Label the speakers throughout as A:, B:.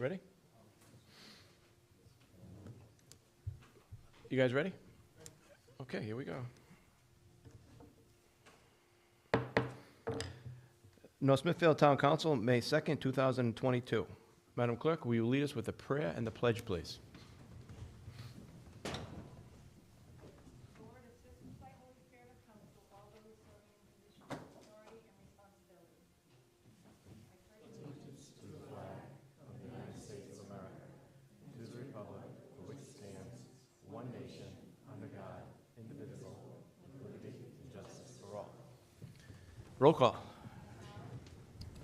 A: Ready? You guys ready? Okay, here we go. North Smithfield Town Council, May 2nd, 2022. Madam Clerk, will you lead us with a prayer and the pledge, please? Roll call.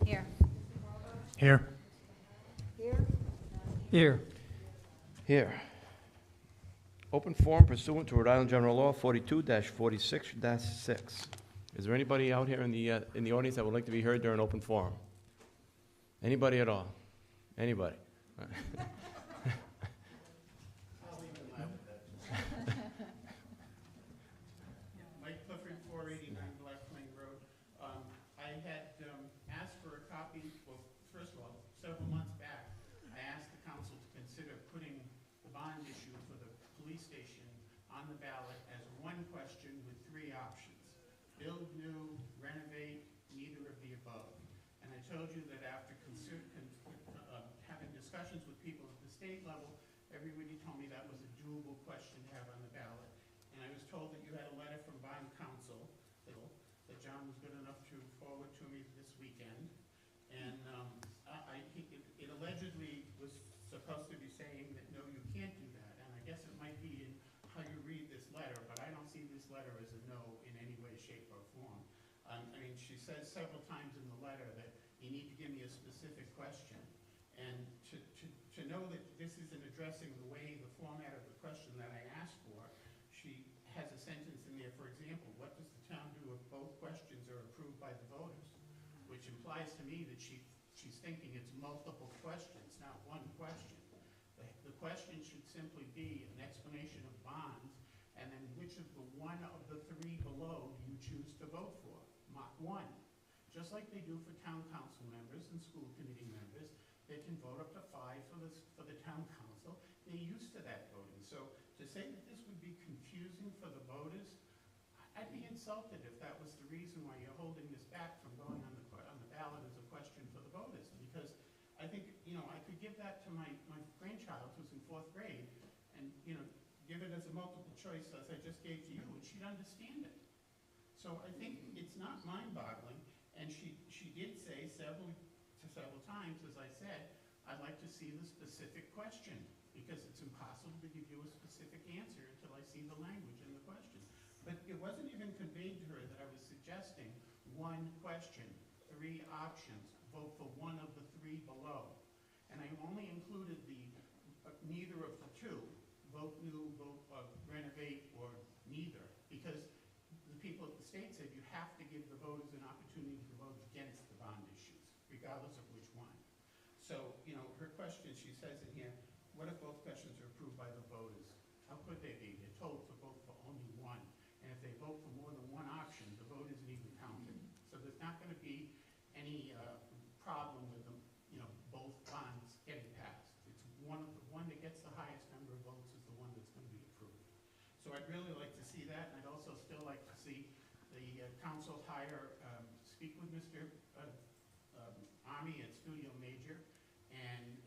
B: Here.
C: Here.
B: Here.
C: Here.
A: Here. Open forum pursuant to Rhode Island General Law 42-46-6. Is there anybody out here in the audience that would like to be heard during open forum? Anybody at all? Anybody?
D: Mike Clifford, 489 Black Plain Road. I had asked for a copy, well, first of all, several months back, I asked the council to consider putting the bond issue for the police station on the ballot as one question with three options. Build new, renovate, neither of the above. And I told you that after having discussions with people at the state level, everybody told me that was a doable question to have on the ballot. And I was told that you had a letter from bond counsel that John was good enough to forward to me this weekend. And it allegedly was supposed to be saying that, no, you can't do that. And I guess it might be in how you read this letter, but I don't see this letter as a no in any way, shape, or form. I mean, she says several times in the letter that you need to give me a specific question. And to know that this isn't addressing the way, the format of the question that I asked for, she has a sentence in there, for example, what does the town do if both questions are approved by the voters? Which implies to me that she's thinking it's multiple questions, not one question. The question should simply be an explanation of bonds, and then which of the one of the three below do you choose to vote for? Mark one. Just like they do for town council members and school committee members, they can vote up to 5 for the town council. They're used to that voting. So to say that this would be confusing for the voters, I'd be insulted if that was the reason why you're holding this back from going on the ballot as a question for the voters. Because I think, I could give that to my grandchild who's in 4th grade and, give it as a multiple choice as I just gave to you, and she'd understand it. So I think it's not mind-boggling. And she did say several times, as I said, I'd like to see the specific question, because it's impossible to give you a specific answer until I see the language in the question. But it wasn't even conveyed to her that I was suggesting one question, 3 options, vote for one of the 3 below. And I only included the neither of the 2, vote new, vote renovate, or neither, because the people at the state said you have to give the voters an opportunity to vote against the bond issues, regardless of which one. So, her question, she says in here, what if both questions are approved by the voters? How could they be? They're told to vote for only one. And if they vote for more than one option, the vote isn't even counted. So there's not going to be any problem with them, both bonds getting passed. It's one that gets the highest number of votes is the one that's going to be approved. So I'd really like to see that, and I'd also still like to see the council speak with Mr. Army at Studio Major and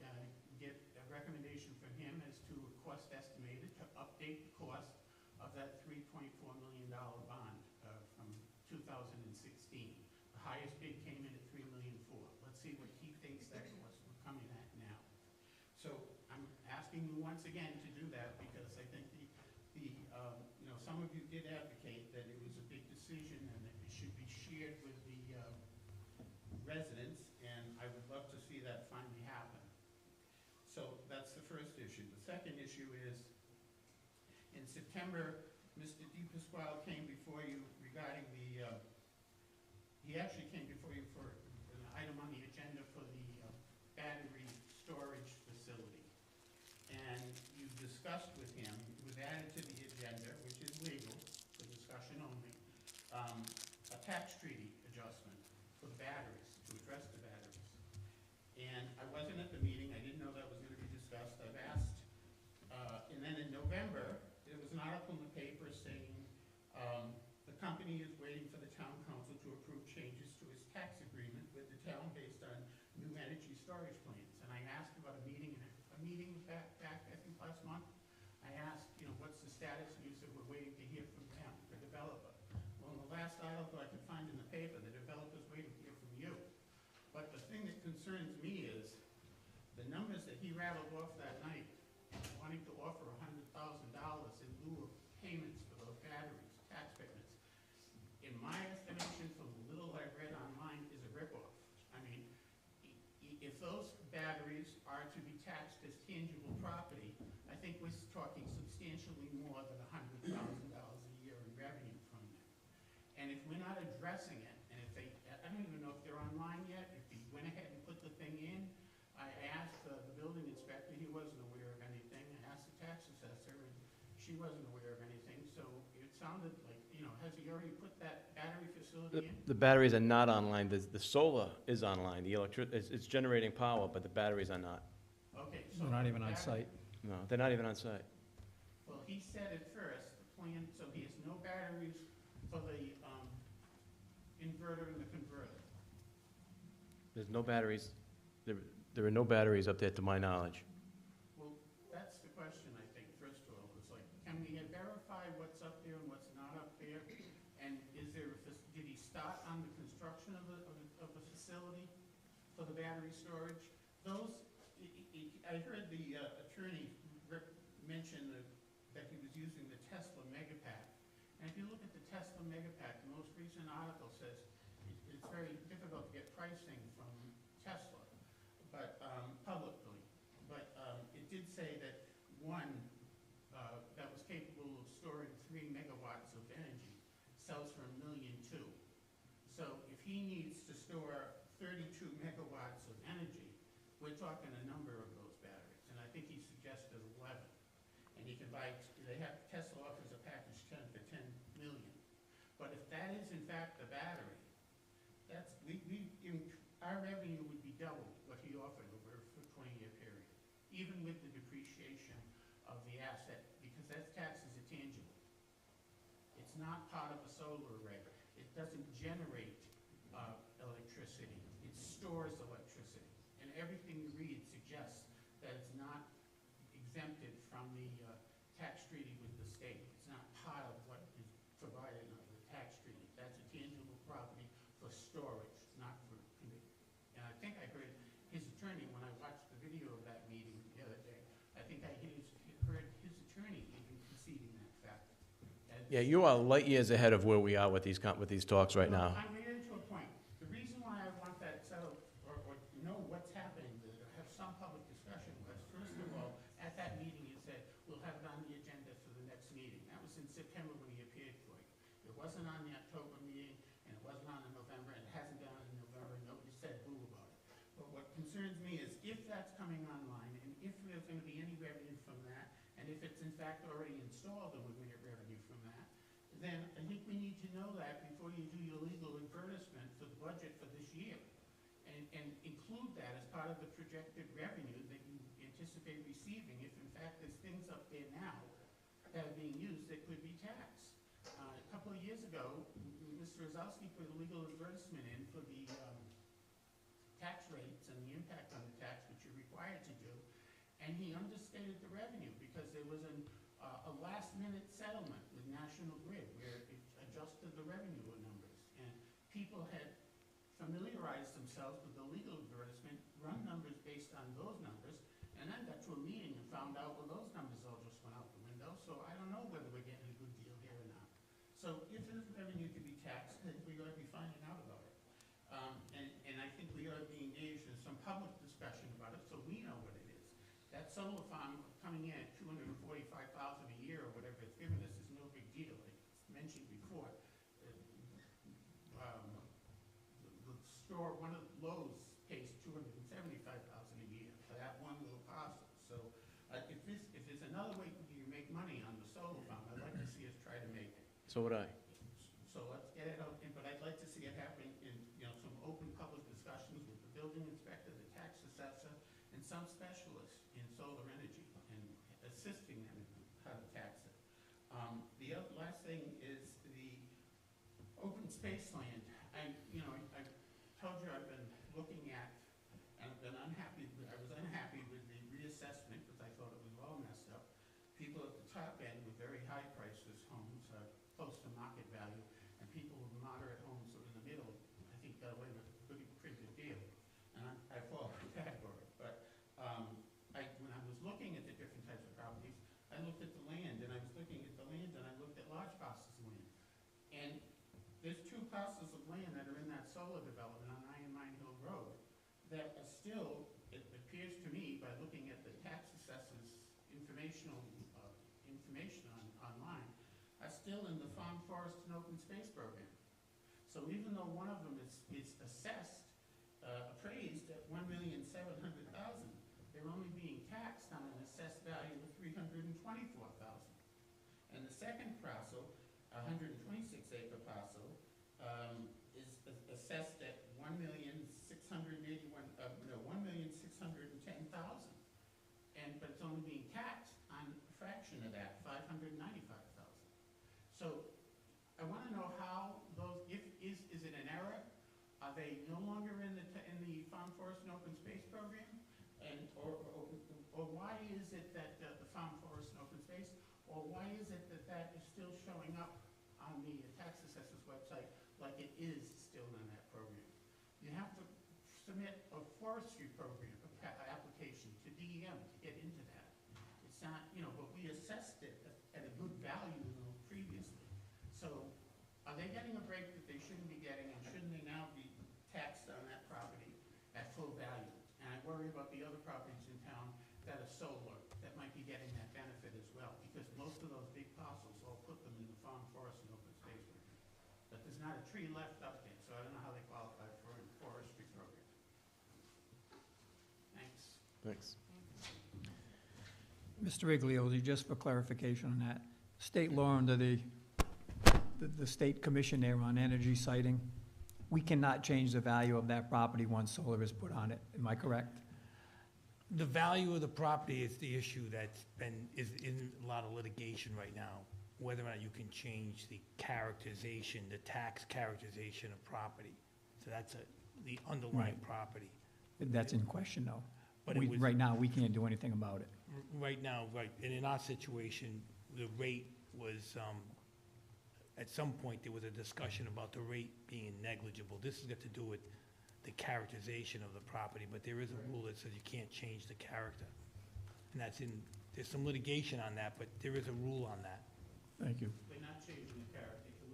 D: get a recommendation from him as to a cost estimated to update the cost of that $3.4 million bond from 2016. The highest bid came in at $3.4 million. Let's see what he thinks that cost will come in at now. So I'm asking you once again to do that, because I think some of you did advocate that it was a big decision and that it should be shared with the residents, and I would love to see that finally happen. So that's the first issue. The second issue is, in September, Mr. DePasquale came before you regarding he actually came before you for an item on the agenda for the battery storage facility. And you discussed with him, it was added to the agenda, which is legal, for discussion only, a tax treaty adjustment for the batteries, to address the batteries. And I wasn't at the meeting, I didn't know that November, there was an article in the paper saying, the company is waiting for the town council to approve changes to its tax agreement with the town based on new energy storage plans. And I asked about a meeting back, I think last month. I asked, what's the status, and you said we're waiting to hear from them, the developer. Well, in the last article I could find in the paper, the developer's waiting to hear from you. But the thing that concerns me is the numbers that he rattled off that night, wanting to offer $100,000 in lieu of payments for those batteries, tax payments. In my estimation, from the little I read online, is a ripoff. I mean, if those batteries are to be taxed as tangible property, I think we're talking substantially more than $100,000 a year in revenue from them. And if we're not addressing it, and if they, I don't even know if they're online yet, if he went ahead and put the thing in, I asked the building inspector, he wasn't aware of anything. I asked the tax assessor, and she wasn't aware of anything. So it sounded like, has he already put that battery facility in?
A: The batteries are not online. The solar is online. It's generating power, but the batteries are not.
D: Okay, so.
C: They're not even on
D: battery-
C: site.
A: No, they're not even on site.
D: Well, he said at first, the plan, so he has no batteries for the inverter and the converter.
A: There's no batteries. There are no batteries up there to my knowledge.
D: Well, that's the question, I think, first of all. It's like, can we verify what's up there and what's not up there? And is there, did he start on the construction of a facility for the battery storage? Those, I heard the attorney mention that he was using the Tesla Megapack. And if you look at the Tesla Megapack, the most recent article says it's very difficult to get pricing from Tesla, but publicly. But it did say that one that was capable of storing 3 megawatts of energy sells for $1.2 million. So if he needs to store 32 megawatts of energy, we're talking a number of those batteries, and I think he suggested 11. And he can buy, Tesla offers a package 10 for $10 million. But if that is in fact the battery, that's, our revenue would be double what he offered over a 20-year period, even with the depreciation of the asset, because that's taxed as a tangible. It's not part of a solar array. It doesn't generate electricity. It stores electricity. And everything you read suggests that it's not exempted from the tax treaty with the state. It's not part of what is provided under the tax treaty. That's a tangible property for storage, not for, and I think I heard his attorney, when I watched the video of that meeting the other day, I think I heard his attorney even conceding that fact.
A: Yeah, you are light years ahead of where we are with these talks right now.
D: I'm getting to a point. The reason why I want that settled, or know what's happening, to have some public discussion was, first of all, at that meeting he said, we'll have it on the agenda for the next meeting. That was in September when he appeared for you. It wasn't on the October meeting, and it wasn't on the November, and it hasn't been on in November, and nobody said boo about it. But what concerns me is if that's coming online, and if there's going to be any revenue from that, and if it's in fact already installed and we're going to get revenue from that, then I think we need to know that before you do your legal advertisement for the budget for this year. And include that as part of the projected revenue that you anticipate receiving if in fact there's things up there now that are being used that could be taxed. A couple of years ago, Mr. Ozowski put a legal advertisement in for the tax rates and the impact on the tax, which you're required to do, and he understated the revenue because there was a last-minute settlement with National Grid where it adjusted the revenue numbers, and people had familiarized themselves with the legal advertisement, run numbers based on those numbers, and then got to a meeting and found out, well, those numbers all just went out the window, so I don't know whether we're getting a good deal here or not. So if there's revenue to be taxed, then we ought to be finding out about it. And I think we ought to be engaged in some public discussion about it so we know what it is. That solar farm coming in at $245,000 a year or whatever it's given us is no big deal. Like it's mentioned before. One of Lowe's pays $275,000 a year for that one little parcel. So if there's another way you make money on the solar farm, I'd like to see us try to make it.
A: So would I.
D: So let's get it out, but I'd like to see it happen in some open public discussions with the building inspector, the tax assessor, and some specialists in solar energy and assisting them in how to thing is the open space land. I told you I've been looking at, and I've been unhappy, I was unhappy with the reassessment because I thought it was all messed up. People at the top end with very high prices homes are close to market value, and people with moderate homes sort of in the middle, I think, got away with a pretty good deal. And I fall in that category. But when I was looking at the different types of properties, I looked at the land, and I was looking at the land, and I looked at large parcels of land. And there's 2 parcels of land that are in that solar development on Iron Mine Hill Road that are still, it appears to me, by looking at the tax assessor's information online, are still in the Farm, Forest, and Open Space program. So even though one of them is assessed, appraised at $1,700,000, they're only being taxed on an assessed value of $324,000. And the second parcel, 126-acre parcel, is assessed at $1,610,000, but it's only being taxed on a fraction of that, $595,000. So I want to know how those, is it an error? Are they no longer in the Farm, Forest, and Open Space program? And or why is it that the Farm, Forest, and Open Space, or why is it that is still showing up on the tax assessor's website like it is still in that program? You have to submit a forestry program application to DEM to get into that. It's not, but we assessed it at a good value previously. So are they getting a break that they shouldn't be getting, and shouldn't they now be taxed on that property at full value? And I worry about the other properties in town that are solar that might be getting that benefit as well, because most of those big parcels all put them in the Farm, Forest, and Open Space program. But there's not a tree left up there, so I don't know how they qualify for a forestry program. Thanks.
A: Thanks.
C: Mr. Igliosi, just for clarification on that, state law under the state commission there on energy siting, we cannot change the value of that property once solar is put on it. Am I correct?
E: The value of the property is the issue is in a lot of litigation right now, whether or not you can change the characterization, the tax characterization of property. So that's the underlying
C: Right.
E: property.
C: That's in question, though.
E: But it was,
C: Right now, we can't do anything about it.
E: right now, right, and in our situation, the rate was, at some point, there was a discussion about the rate being negligible. This has got to do with the characterization of the property, but there is a rule that says you can't change the character. And there's some litigation on that, but there is a rule on that.
C: Thank you.
D: They're not changing the character. It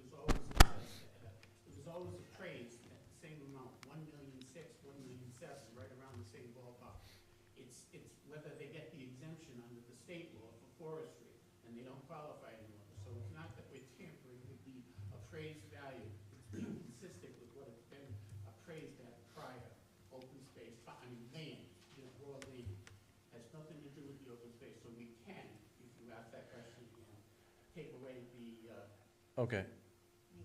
D: was always appraised at the same amount, $1,600,000, $1,700,000, right around the same ballpark. It's whether they get the exemption under the state law for forestry, and they don't qualify anymore. So it's not that we're tampering with the appraised value. It's being consistent with what it's been appraised at prior. Open space, land, raw land, has nothing to do with the open space. So we can, if you ask that question again, take away the,
A: Okay.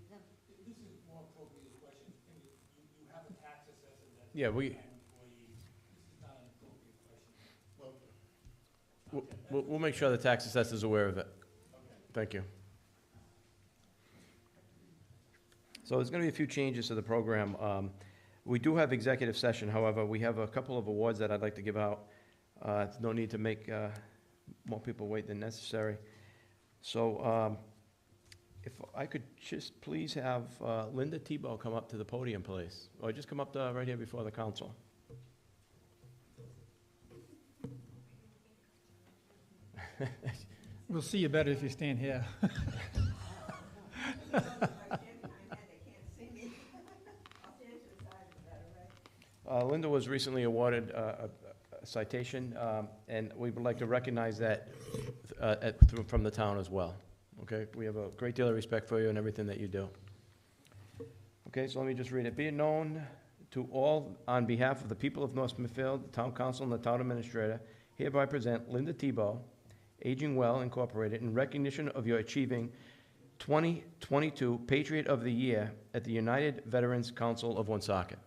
E: This is more appropriate question. You have a tax assessor that.
A: Yeah, we,
E: Employees. This is not an appropriate question.
A: we'll make sure the tax assessor's aware of it. Thank you. So there's going to be a few changes to the program. We do have executive session, however, we have a couple of awards that I'd like to give out. No need to make more people wait than necessary. So if I could just please have Linda Tebow come up to the podium, please. Or just come up right here before the council.
C: We'll see you better if you stand here.
A: Linda was recently awarded a citation, and we would like to recognize that from the town as well. Okay, we have a great deal of respect for you and everything that you do. Okay, so let me just read it. Be it known to all, on behalf of the people of North Smithfield, the town council, and the town administrator, hereby present Linda Tebow, Aging Well Incorporated, in recognition of your achieving 2022 Patriot of the Year at the United Veterans Council of Woonsocket.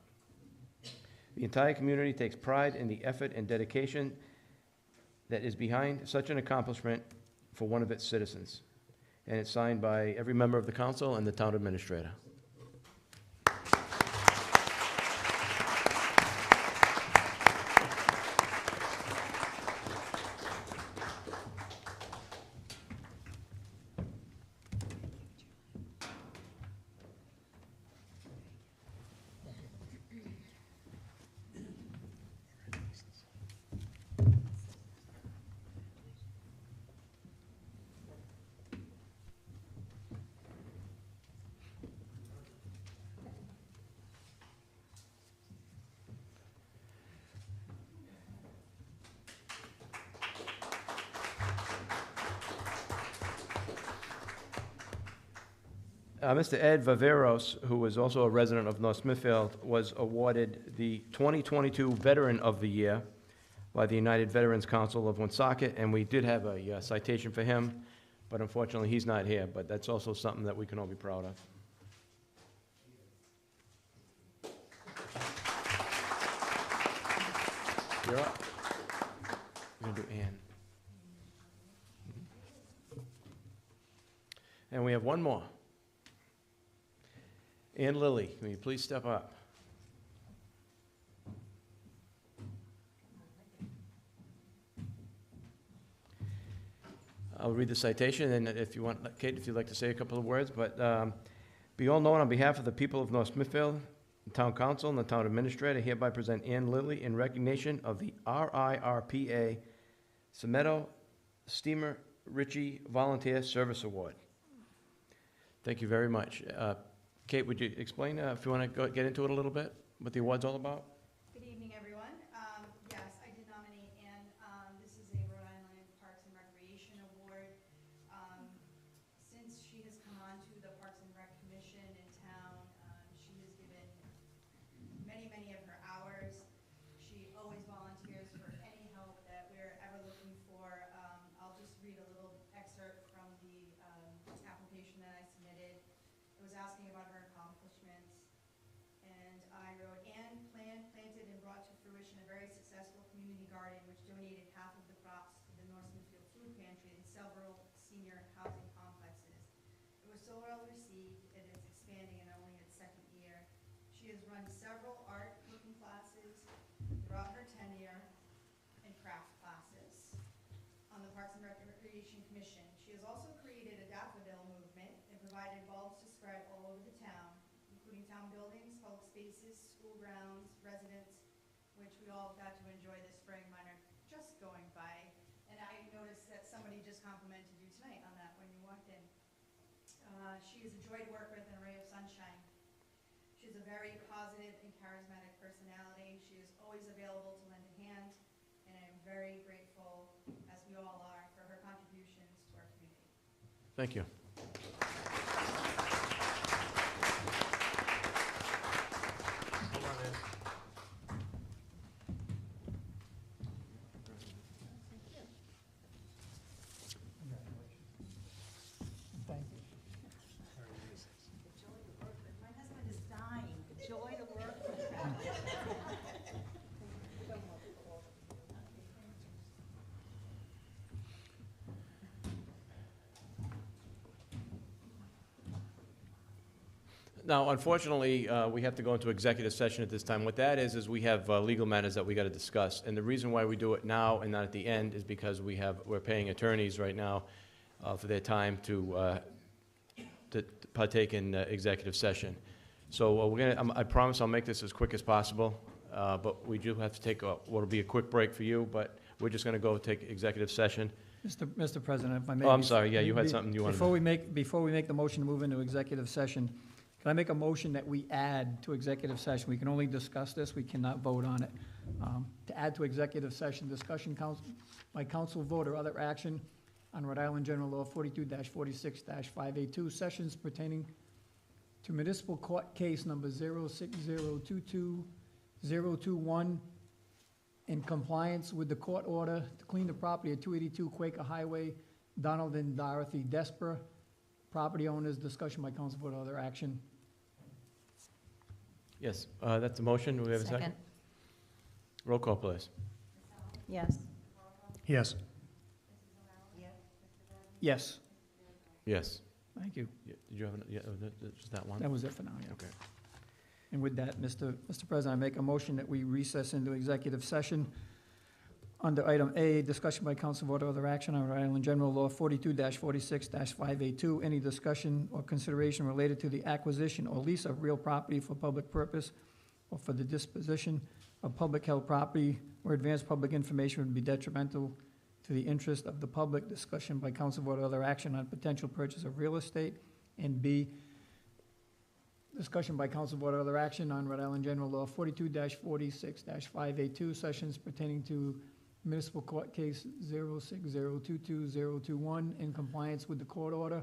A: The entire community takes pride in the effort and dedication that is behind such an accomplishment for one of its citizens. and it's signed by every member of the council and the town administrator. Mr. Ed Viveros, who is also a resident of North Smithfield, was awarded the 2022 Veteran of the Year by the United Veterans Council of Woonsocket, and we did have a citation for him, but unfortunately, he's not here, but that's also something that we can all be proud of. You're up. We're gonna do Ann. And we have one more. Ann Lilly, can you please step up? I'll read the citation, and if you want, Kate, if you'd like to say a couple of words, but be all known on behalf of the people of North Smithfield, the town council, and the town administrator, hereby present Ann Lilly in recognition of the RIRPA Semedo Steamer Ritchie Volunteer Service Award. Thank you very much. Kate, would you explain, if you want to get into it a little bit, what the award's all about?
B: Good evening, everyone. Yes, I did nominate Ann. This is a Rhode Island Parks and Recreation Award. Since she has come on to the Parks and Rec Commission in town, she has given many, many of her hours. She always volunteers for any help that we're ever looking for. I'll just read a little excerpt from the application that I submitted. It was asking about her accomplishments, and I wrote, Ann planted and brought to fruition a very successful community garden which donated half of the crops to the North Smithfield Food Pantry and several senior housing complexes. It was so well received, and it's expanding in only its second year. She has run several art cooking classes throughout her tenure and craft classes on the Parks and Recreation Commission. She has also created a daffodil movement and provided bulbs to spread all over the town, including town buildings, public spaces, school grounds, residents, which we all got to enjoy this spring. Mine are just going by. And I noticed that somebody just complimented you tonight on that when you walked in. She is a joy to work with and a ray of sunshine. She has a very positive and charismatic personality. She is always available to lend a hand, and I am very grateful, as we all are, for her contributions to our community.
A: Thank you.
C: Thank you.
B: The joy to work with. My husband is dying. The joy to work with.
A: Now, unfortunately, we have to go into executive session at this time. What that is we have legal matters that we got to discuss. And the reason why we do it now and not at the end is because we're paying attorneys right now for their time to partake in executive session. So I promise I'll make this as quick as possible, but we do have to take what'll be a quick break for you, but we're just going to go take executive session.
C: Mr. President, if I may.
A: Oh, I'm sorry, yeah, you had something you wanted to...
C: Before we make the motion to move into executive session, can I make a motion that we add to executive session? We can only discuss this, we cannot vote on it. To add to executive session, discussion by council vote or other action on Rhode Island General Law 42-46-582, sessions pertaining to municipal court case number 06022-021, in compliance with the court order to clean the property at 282 Quaker Highway, Donald and Dorothy Desper, property owners, discussion by council vote or other action.
A: Yes, that's the motion. Do we have a second? Roll call, please.
B: Yes.
C: Yes. Yes.
A: Yes.
C: Thank you.
A: Yeah, did you have, just that one?
C: That was it for now, yeah.
A: Okay.
C: And with that, Mr. President, I make a motion that we recess into executive session under item A, discussion by council vote or other action on Rhode Island General Law 42-46-5A2, any discussion or consideration related to the acquisition or lease of real property for public purpose or for the disposition of public held property where advanced public information would be detrimental to the interest of the public, discussion by council vote or other action on potential purchase of real estate, and B, discussion by council vote or other action on Rhode Island General Law 42-46-5A2, sessions pertaining to Municipal Court Case 06022-021 in compliance with the court order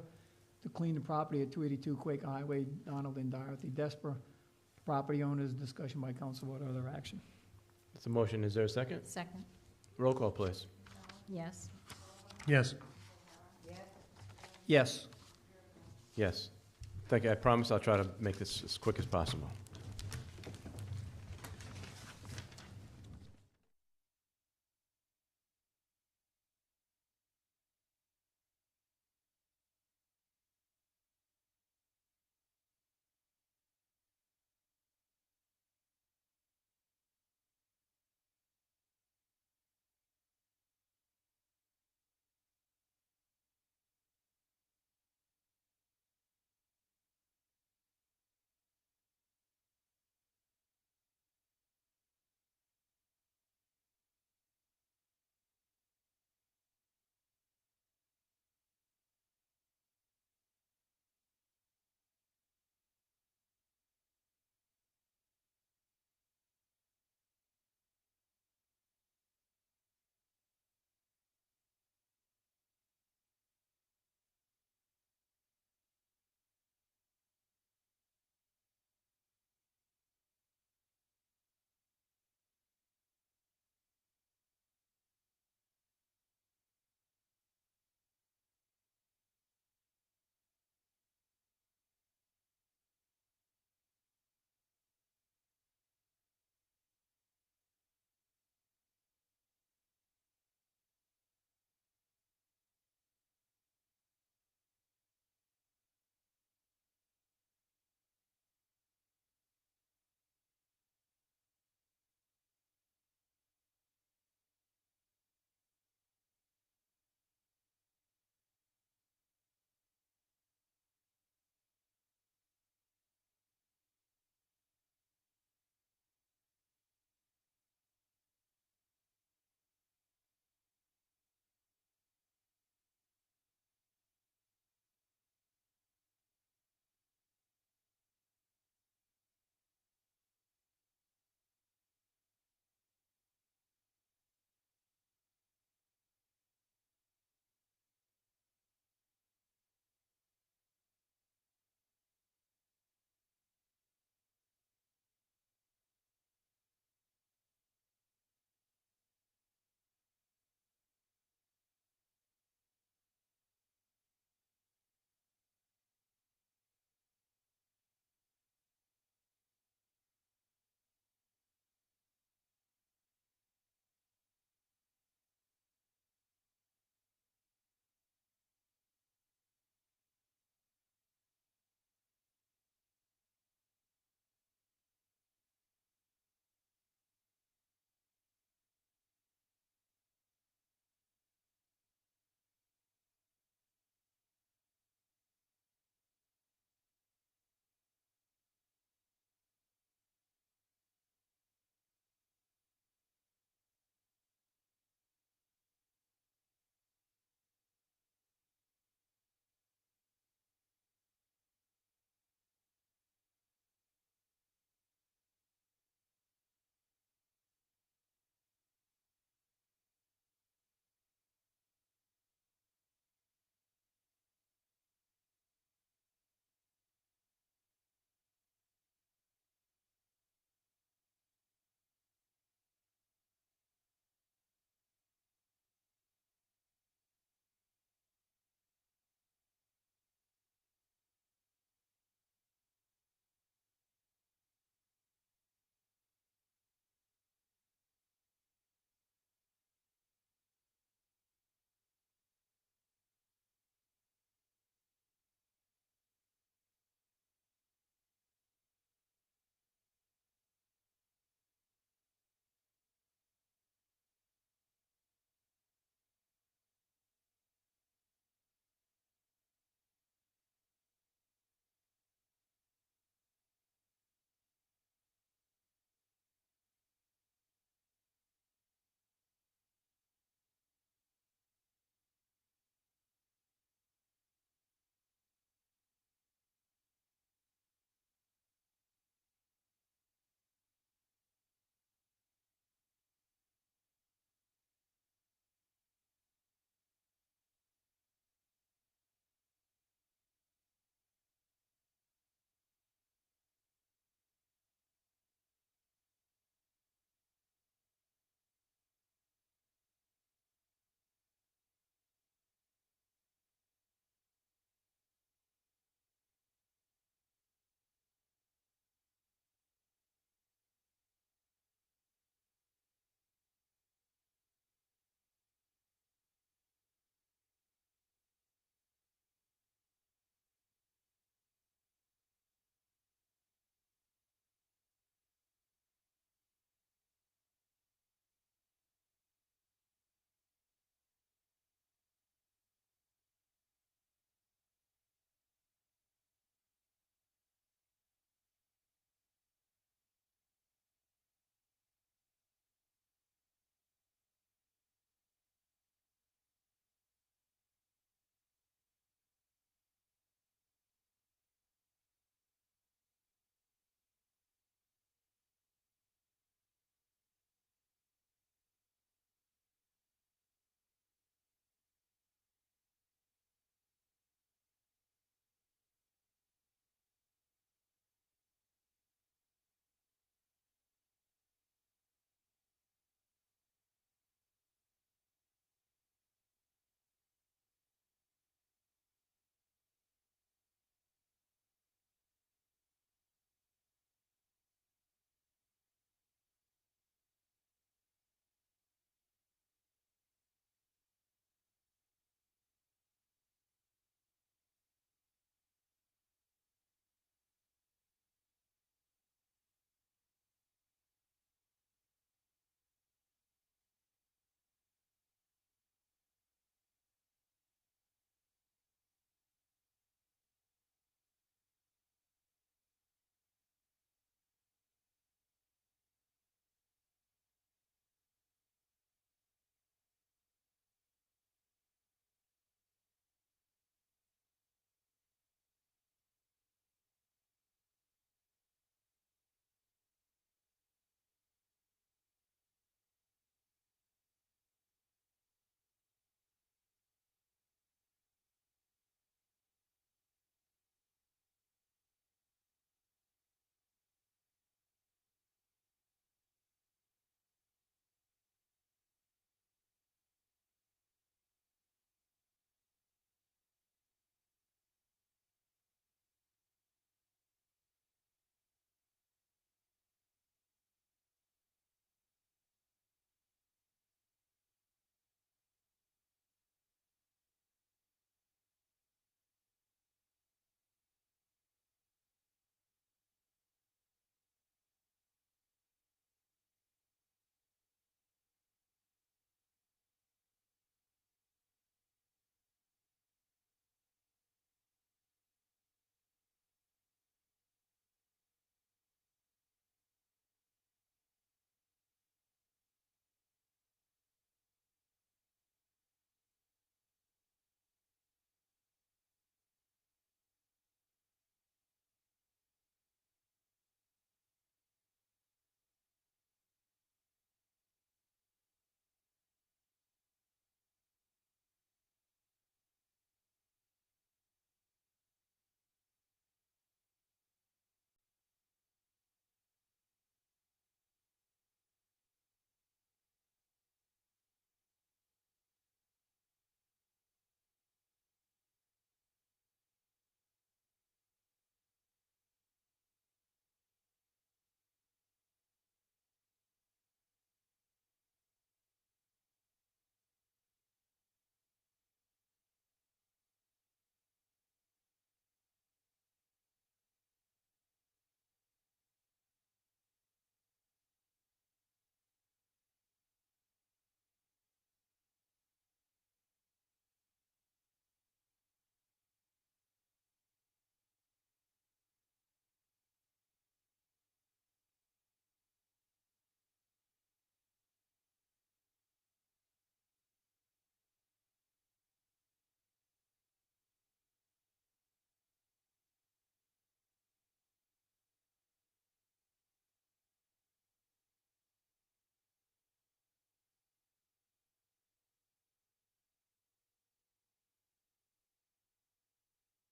C: to clean the property at 282 Quaker Highway, Donald and Dorothy Desper. Property owners, discussion by council vote or other action.
A: That's a motion. Is there a second?
F: Second.
A: Roll call, please.
F: Yes.
C: Yes. Yes.
A: Yes. Thank you. I promise I'll try to make this as quick as possible.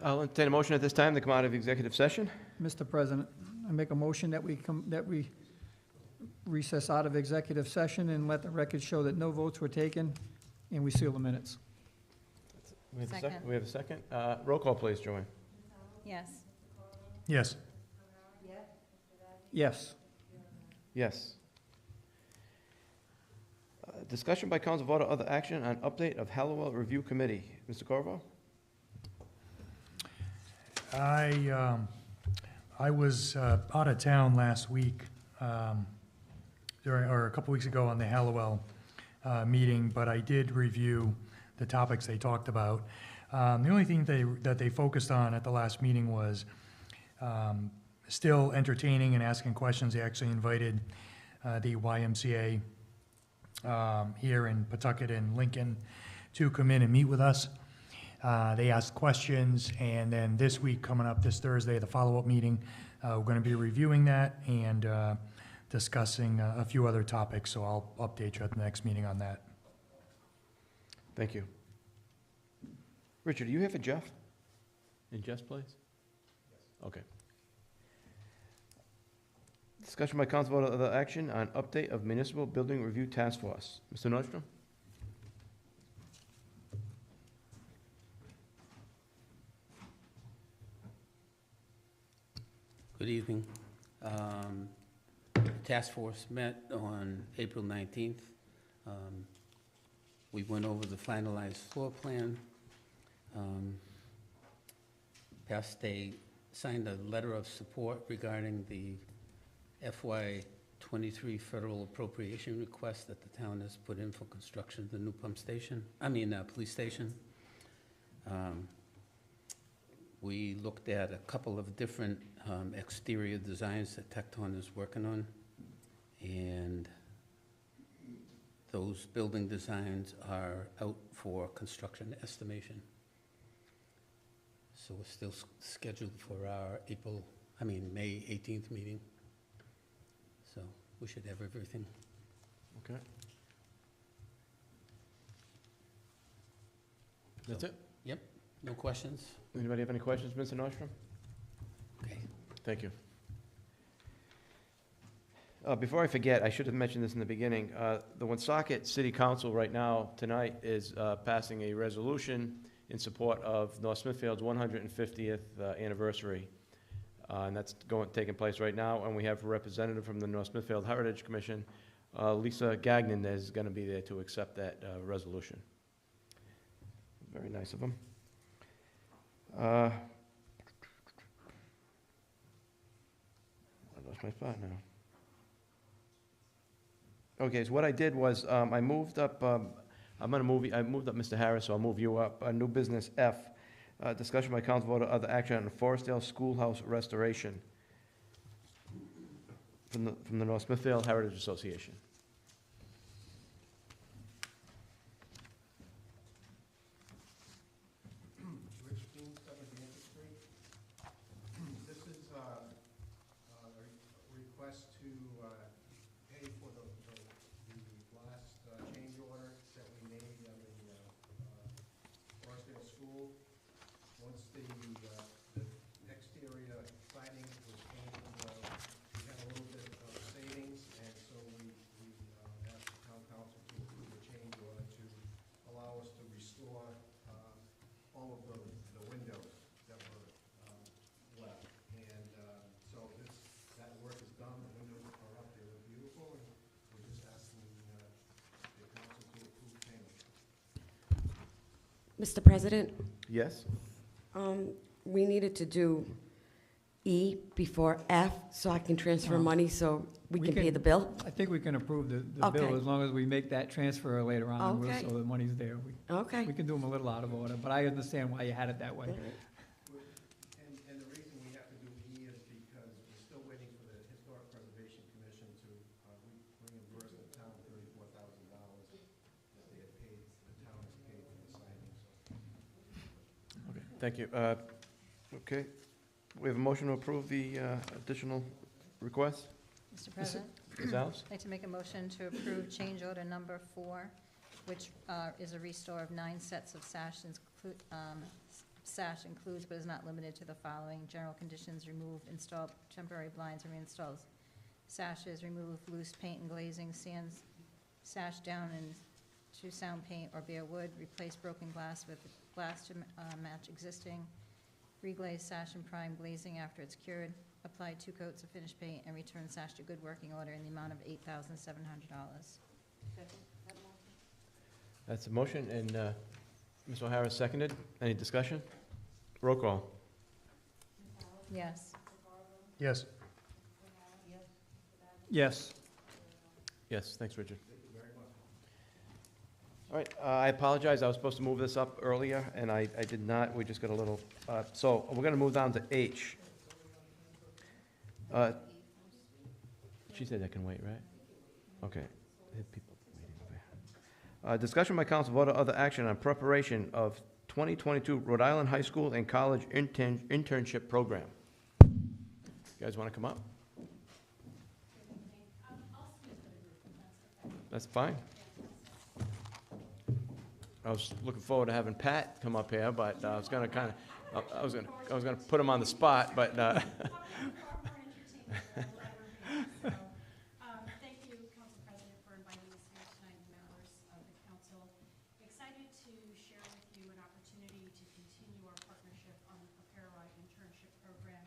A: I'll entertain a motion at this time to come out of executive session.
C: Mr. President, I make a motion that we recess out of executive session and let the record show that no votes were taken, and we seal the minutes.
A: We have a
F: Second.
A: We have a second. Roll call, please, Joanne.
F: Yes.
C: Yes. Yes.
A: Yes. Discussion by council vote or other action on update of Halliwell Review Committee. Mr. Corriveau?
G: I was out of town last week, or a couple weeks ago on the Halliwell meeting, but I did review the topics they talked about. The only thing that they focused on at the last meeting was still entertaining and asking questions. They actually invited the YMCA here in Pawtucket and Lincoln to come in and meet with us. They asked questions, and then this week, coming up this Thursday, the follow-up meeting, we're going to be reviewing that and discussing a few other topics, so I'll update you at the next meeting on that.
A: Thank you. Richard, are you here for Jeff? In Jeff's place? Yes. Okay. Discussion by council vote or other action on update of Municipal Building Review Task Force. Mr. Nordstrom?
H: Good evening. Task force met on April 19th. We went over the finalized floor plan. Signed a letter of support regarding the FY23 federal appropriation request that the town has put in for construction of the new police station. We looked at a couple of different exterior designs that Tecton is working on, and those building designs are out for construction estimation. So we're still scheduled for our May 18th meeting. So we should have everything.
A: Okay. That's it?
H: Yep, no questions?
A: Anybody have any questions, Mr. Nordstrom?
H: Okay.
A: Thank you. Before I forget, I should have mentioned this in the beginning. The Woonsocket City Council right now, tonight, is passing a resolution in support of North Smithfield's 150th anniversary. And that's taking place right now. And we have a representative from the North Smithfield Heritage Commission, Lisa Gagnon, is going to be there to accept that resolution. Very nice of them. I lost my spot now. Okay, so what I did was I moved up. I moved up Mr. Harris, so I'll move you up. New business F. Discussion by council vote or other action on Forestdale Schoolhouse restoration from the North Smithfield Heritage Association.
I: This is a request to pay for the last change order that we made on the Forestdale School. Once the exterior siding was painted, we had a little bit of savings, and so we asked the town council to approve a change order to allow us to restore all of the windows that were left. And so that work is done, the windows are up, they look beautiful, and we're just asking the council to approve payment.
J: Mr. President,
A: Yes?
J: we needed to do E before F, so I can transfer money so we
C: We
J: can pay
C: can-
J: the bill.
C: I think we can approve the
J: Okay.
C: bill as long as we make that transfer later on,
J: Okay.
C: so the money's there.
J: Okay.
C: We can do them a little out of order, but I understand why you had it that way.
I: And the reason we have to do E is because we're still waiting for the Historic Preservation Commission to reimburse the town $34,000 that they had paid, the town has paid for the siding, so.
A: Okay, thank you. Okay, we have a motion to approve the additional request.
F: Mr. President,
A: Ms. Alves?
F: I'd like to make a motion to approve change order number 4, which is a restore of 9 sets of sashes, sash includes but is not limited to the following: general conditions, remove, install temporary blinds, or reinstall sashes, remove loose paint and glazing, sands sash down into sound paint or bare wood, replace broken glass with glass to match existing, reglaze sash and prime glazing after it's cured, apply 2 coats of finished paint, and return sash to good working order in the amount of $8,700.
A: That's a motion, and Ms. O'Hara seconded. Any discussion? Roll call.
F: Yes.
G: Yes.
C: Yes.
A: Yes, thanks, Richard. All right, I apologize, I was supposed to move this up earlier, and I did not, we just got a little, so we're gonna move down to H. She said that can wait, right? Okay. I have people waiting over here. Discussion by council vote or other action on preparation of 2022 Rhode Island High School and College internship program. You guys wanna come up? That's fine. I was looking forward to having Pat come up here, but I was gonna kind of, I was gonna put him on the spot, but,
B: Thank you, Council President, for inviting us here tonight, members of the council. Excited to share with you an opportunity to continue our partnership on the Prepare Right internship program.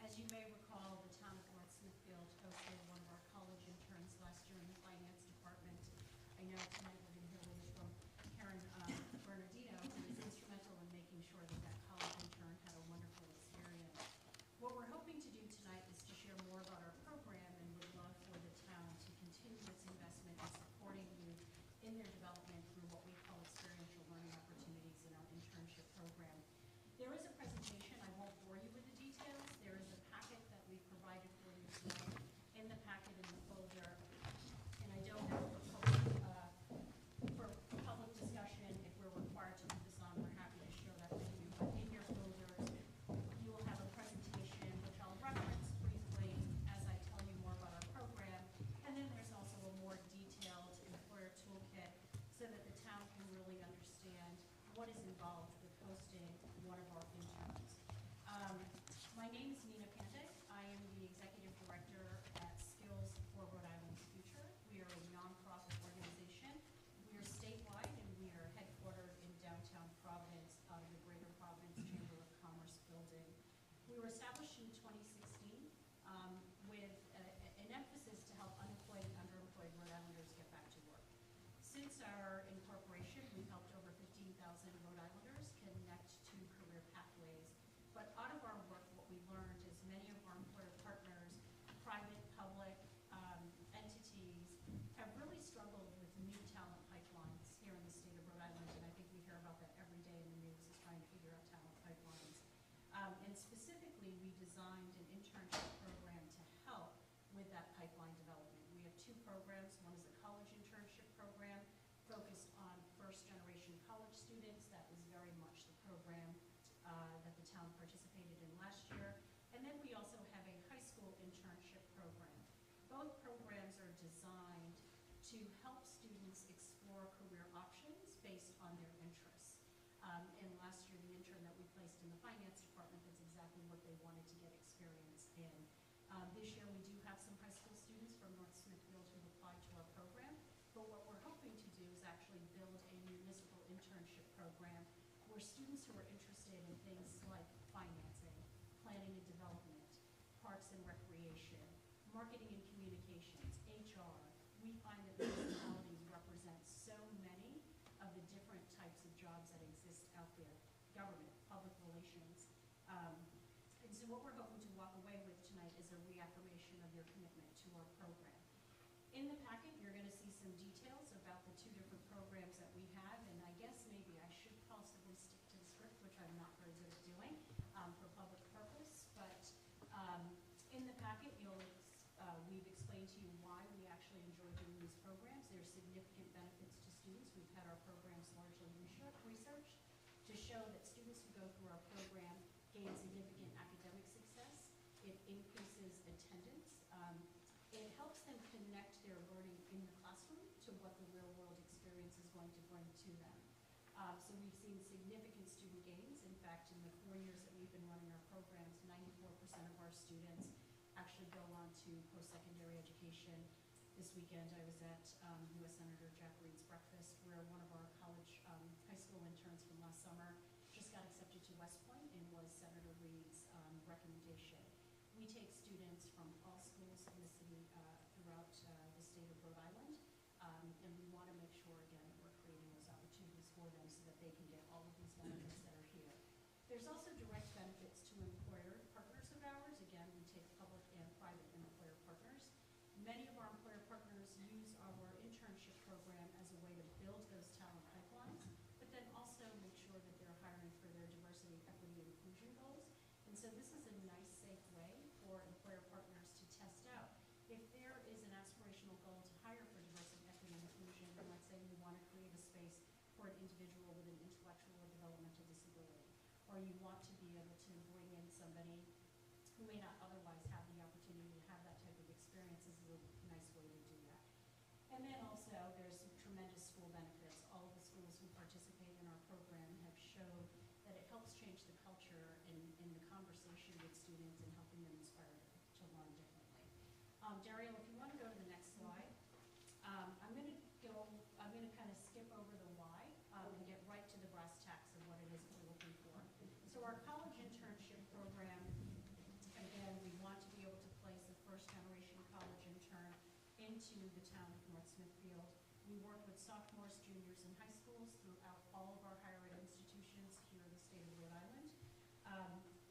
B: As you may recall, the town of North Smithfield hosted one of our college interns last year in the finance department. I know tonight we're going to hear later from Karen Bernardino, who was instrumental in making sure that that college intern had a wonderful experience. What we're hoping to do tonight is to share more about our program and would love for the town to continue its investment in supporting youth in their development through what we call experiential learning opportunities in our internship program. There is a presentation. I won't bore you with the details. There is a packet that we provided for you tonight in the packet in the folder. And I don't know for public discussion, if we're required to put this on, we're happy to show that with you. But in your folders, you will have a presentation, which I'll reference briefly as I tell you more about our program. And then there's also a more detailed employer toolkit so that the town can really understand what is involved with hosting one of our interns. My name is Nina Pante. I am the Executive Director at Skills for Rhode Island's Future. We are a nonprofit organization. We are statewide, and we are headquartered in downtown Providence out of the Greater Providence Chamber of Commerce building. We were established in 2016 with an emphasis to help unemployed and underemployed Rhode Islanders get back to work. Since our incorporation, we've helped over 15,000 Rhode Islanders connect to career pathways. But out of our work, what we learned is many of our employer partners, private, public entities, have really struggled with new talent pipelines here in the state of Rhode Island, and I think we hear about that every day in the news, is trying to figure out talent pipelines. And specifically, we designed an internship program to help with that pipeline development. We have 2 programs. One is a college internship program focused on first-generation college students. That was very much the program that the town participated in last year. And then we also have a high school internship program. Both programs are designed to help students explore career options based on their interests. And last year, the intern that we placed in the finance department, that's exactly what they wanted to get experience in. This year, we do have some high school students from North Smithfield who applied to our program. But what we're hoping to do is actually build a municipal internship program where students who are interested in things like financing, planning and development, parks and recreation, marketing and communications, HR. We find that municipalities represent so many of the different types of jobs that exist out there: government, public relations. And so what we're hoping to walk away with tonight is a reaffirmation of your commitment to our program. In the packet, you're going to see some details about the 2 different programs that we have, and I guess maybe I should possibly stick to the script, which I'm not very good at doing for public purpose. But in the packet, we've explained to you why we actually enjoy doing these programs. There's significant benefits to students. We've had our programs largely researched to show that students who go through our program gain significant academic success. It increases attendance. It helps them connect their learning in the classroom to what the real world experience is going to bring to them. So we've seen significant student gains. In fact, in the 4 years that we've been running our programs, 94% of our students actually go on to post-secondary education. This weekend, I was at U.S. Senator Jack Reed's breakfast, where one of our high school interns from last summer just got accepted to West Point and was Senator Reed's recommendation. We take students from all schools in the city throughout the state of Rhode Island, and we want to make sure, again, that we're creating those opportunities for them so that they can get all of these benefits that are here. There's also direct benefits to employer partners of ours. Again, we take public and private employer partners. Many of our employer partners use our internship program as a way to build those talent pipelines, but then also make sure that they're hiring for their diversity, equity, and inclusion goals. And so this is a nice, safe way for employer partners to test out. If there is an aspirational goal to hire for diversity, equity, and inclusion, and let's say you want to create a space for an individual with an intellectual or developmental disability, or you want to be able to bring in somebody who may not otherwise have the opportunity to have that type of experience, this is a nice way to do that. And then also, there's some tremendous school benefits. All of the schools who participate in our program have shown that it helps change the culture and the conversation with students and helping them inspire to learn differently. Dario, if you want to go to the next slide, I'm going to kind of skip over the why and get right to the brass tacks of what it is we're looking for. So our college internship program, again, we want to be able to place a first-generation college intern into the town of North Smithfield. We work with sophomores, juniors, and high schools throughout all of our higher ed institutions here in the state of Rhode Island.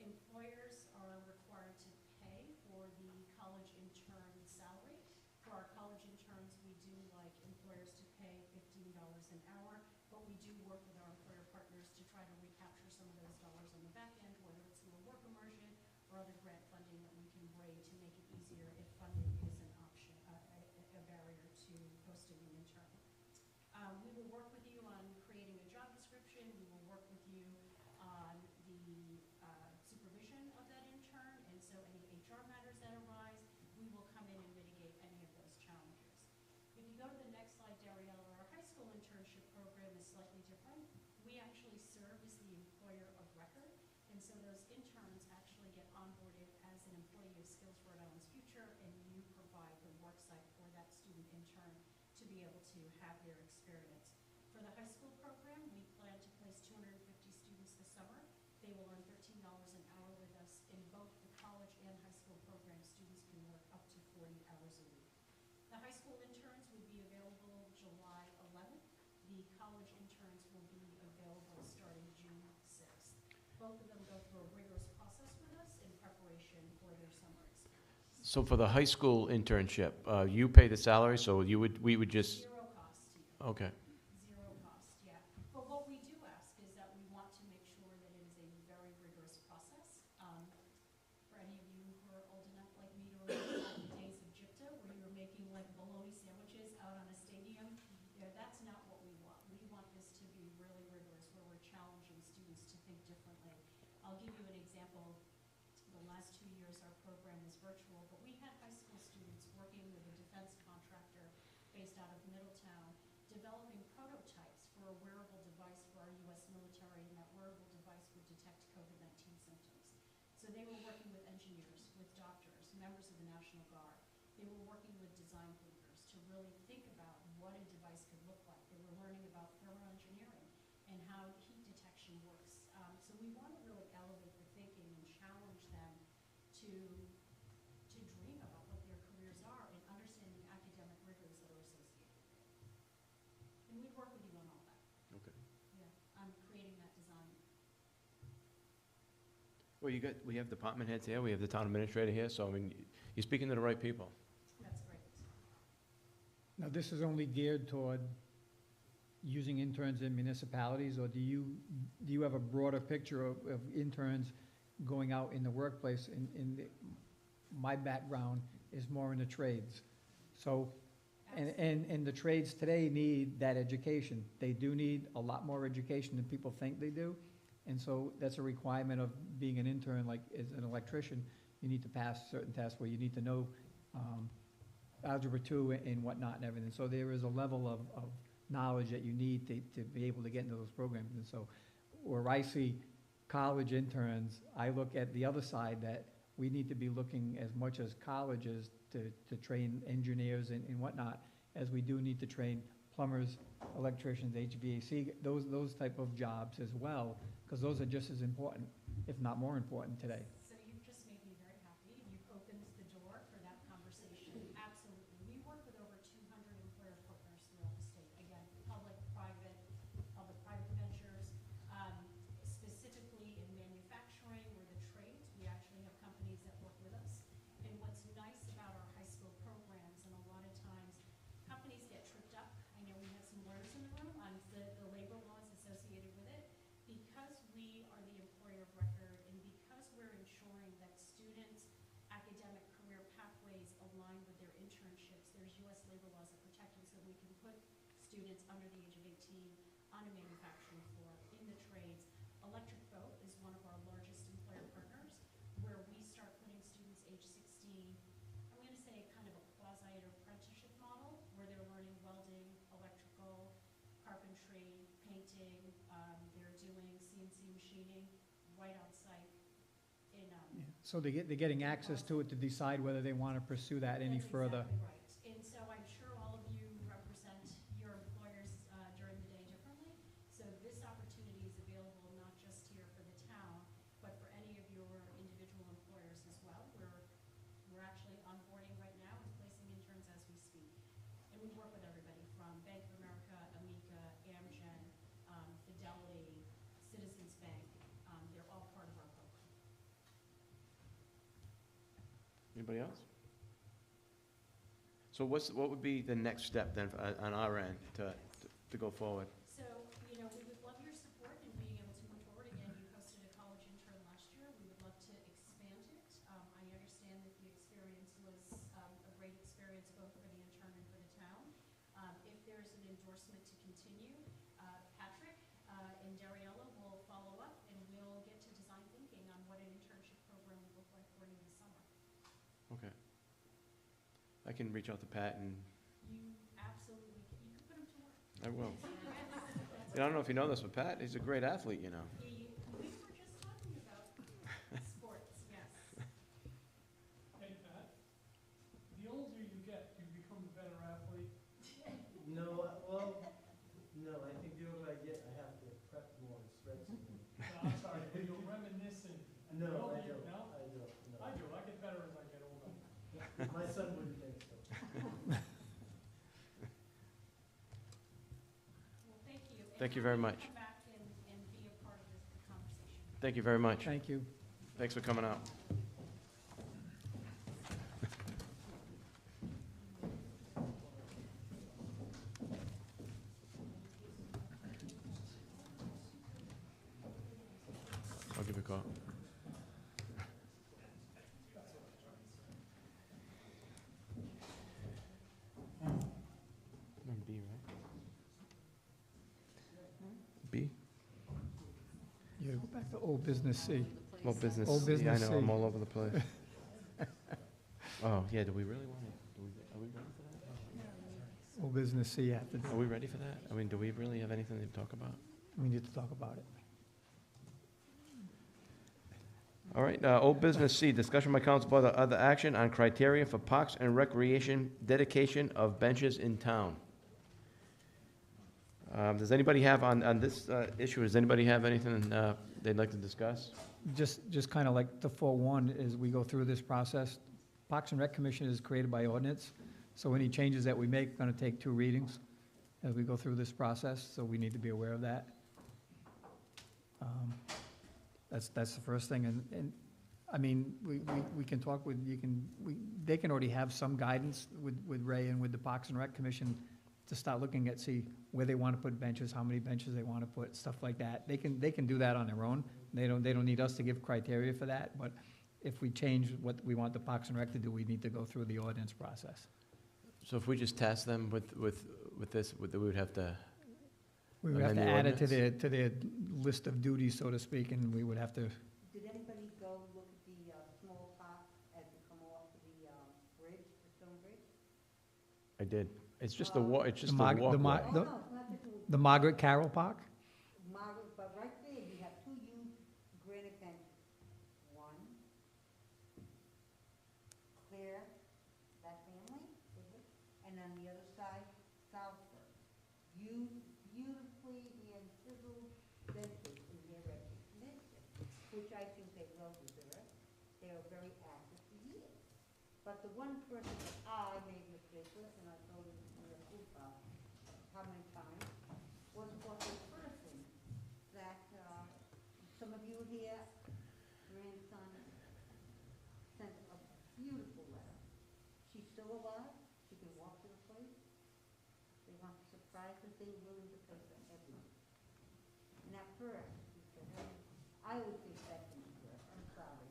B: Employers are required to pay for the college intern salary. For our college interns, we do like employers to pay $15 an hour, but we do work with our employer partners to try to recapture some of those dollars on the back end, whether it's through a work immersion or other grant funding that we can bring to make it easier if funding is an option, a barrier to posting an intern. We will work with you on creating a job description. We will work with you on the supervision of that intern, and so any HR matters that arise, we will come in and mitigate any of those challenges. If you go to the next slide, Darielle, our high school internship program is slightly different. We actually serve as the employer of record, and so those interns actually get onboarded as an employee of Skills Rhode Island's Future, and you provide the work site for that student intern to be able to have their experience. For the high school program, we plan to place 250 students this summer. They will earn $13 an hour with us. In both the college and high school program, students can work up to 40 hours a week. The high school interns would be available July 11th. The college interns will be available starting June 6th. Both of them go through a rigorous process with us in preparation for their summer experience.
A: So for the high school internship, you pay the salary, so we would just,
B: Zero cost to you.
A: okay.
B: Zero cost, yeah. But what we do ask is that we want to make sure that it is a very rigorous process. For any of you who are old enough like me to remember the days of GIPTA, where you were making like bologna sandwiches out on a stadium, that's not what we want. We want this to be really rigorous, where we're challenging students to think differently. I'll give you an example. The last 2 years, our program is virtual, but we had high school students working with a defense contractor based out of Middletown, developing prototypes for a wearable device for our U.S. military, and that wearable device would detect COVID-19 symptoms. So they were working with engineers, with doctors, members of the National Guard. They were working with design thinkers to really think about what a device could look like. They were learning about thermal engineering and how heat detection works. So we want to really elevate the thinking and challenge them to dream about what their careers are and understand the academic rigors that are associated with it. And we work with you on all that.
A: Okay.
B: Yeah, I'm creating that design.
A: Well, we have department heads here, we have the town administrator here, so I mean, you're speaking to the right people.
B: That's great.
C: Now, this is only geared toward using interns in municipalities, or do you have a broader picture of interns going out in the workplace? My background is more in the trades. So, and the trades today need that education. They do need a lot more education than people think they do. And so that's a requirement of being an intern, like as an electrician. You need to pass certain tests where you need to know Algebra 2 and whatnot and everything. So there is a level of knowledge that you need to be able to get into those programs. And so where I see college interns, I look at the other side, that we need to be looking as much as colleges to train engineers and whatnot, as we do need to train plumbers, electricians, HVAC, those type of jobs as well, because those are just as important, if not more important today.
K: So you've just made me very happy. You've opened the door for that conversation. Absolutely. We work with over 200 employer partners throughout the state. Again, public-private ventures, specifically in manufacturing or the trades. We actually have companies that work with us. And what's nice about our high school programs, and a lot of times companies get tripped up. I know we have some lawyers in the room on the labor laws associated with it. Because we are the employer of record, and because we're ensuring that students' academic career pathways align with their internships, there's U.S. labor laws that protect them, so we can put students under the age of 18 on a manufacturing floor in the trades. Electric Boat is one of our largest employer partners, where we start putting students age 16, I'm going to say kind of a quasi or apprenticeship model, where they're learning welding, electrical, carpentry, painting, they're doing CNC machining right on site in,
C: So they're getting access to it to decide whether they want to pursue that any
K: That's
C: further.
K: exactly right. And so I'm sure all of you represent your employers during the day differently. So this opportunity is available not just here for the town, but for any of your individual employers as well. We're actually onboarding right now and placing interns as we speak. And we work with everybody from Bank of America, Amica, Amgen, Fidelity, Citizens Bank. They're all part of our program.
A: Anybody else? So what would be the next step then on our end to go forward?
K: So, we would love your support in being able to move forward. Again, you hosted a college intern last year. We would love to expand it. I understand that the experience was a great experience both for the intern and for the town. If there's an endorsement to continue, Patrick and Dariella will follow up, and we'll get to design thinking on what an internship program would look like for you this summer.
A: Okay. I can reach out to Pat and
K: You absolutely, you can put him to work.
A: I will. I don't know if you know this, but Pat, he's a great athlete, you know.
K: We were just talking about sports, yes.
L: Hey, Pat, the older you get, you become a better athlete.
M: No, I think the older I get, I have to prep more and stretch more.
L: No, I'm sorry, but you're reminiscent. And the
M: No,
L: older
M: I
L: you-
M: don't,
L: No?
M: I don't, no.
L: I do, I get better as I get older.
M: My son wouldn't think so.
K: Well, thank you. And
A: Thank you very much.
K: Come back and be a part of this conversation.
A: Thank you very much.
C: Thank you.
A: Thanks for coming out. I'll give you a call. You're on B, right? B?
C: You gotta go back to old business C.
A: Well, business,
C: Old
A: yeah, I
C: business
A: know,
C: C.
A: I'm all over the place. Oh, yeah, do we really want to, are we ready for that?
C: Old business C after,
A: Are we ready for that? I mean, do we really have anything to talk about?
C: we need to talk about it.
A: All right, old business C, discussion by council about other action on criteria for parks and recreation dedication of benches in town. Does anybody have, on this issue, does anybody have anything they'd like to discuss?
C: Just kind of like the 4-1 as we go through this process. Parks and Rec Commission is created by ordinance, so any changes that we make are going to take 2 readings as we go through this process, so we need to be aware of that. That's the first thing, and I mean, we can talk with, they can already have some guidance with Ray and with the Parks and Rec Commission to start looking at, see where they want to put benches, how many benches they want to put, stuff like that. They can do that on their own. They don't need us to give criteria for that, but if we change what we want the Parks and Rec to do, we need to go through the ordinance process.
A: So if we just task them with this, we would have to,
C: We would have to
A: amend the
C: add it
A: ordinance?
C: to their list of duties, so to speak, and we would have to,
N: Did anybody go look at the small park as you come off of the bridge, the stone bridge?
A: I did. It's just the it's
C: The
A: just the
C: mark- the
A: walkway.
C: mark-
N: Oh,
C: The-
N: no, it's not
C: The Margaret Carroll Park?
N: Margaret, but right there, you have two huge granite benches. One, clear, that family, and on the other side, Southford. Beautifully and chiseled benches in their recognition, which I think they well deserve. They are very active for years. But the one person that I made mistakes with, and I told you in the group how many times, was for a person that, some of you here, grandson, sent a beautiful letter. She's still alive, she can walk to the place. They want to surprise her, they're willing to pay for everything. And at first, he said, "Hey," I always think that's in the I'm sorry.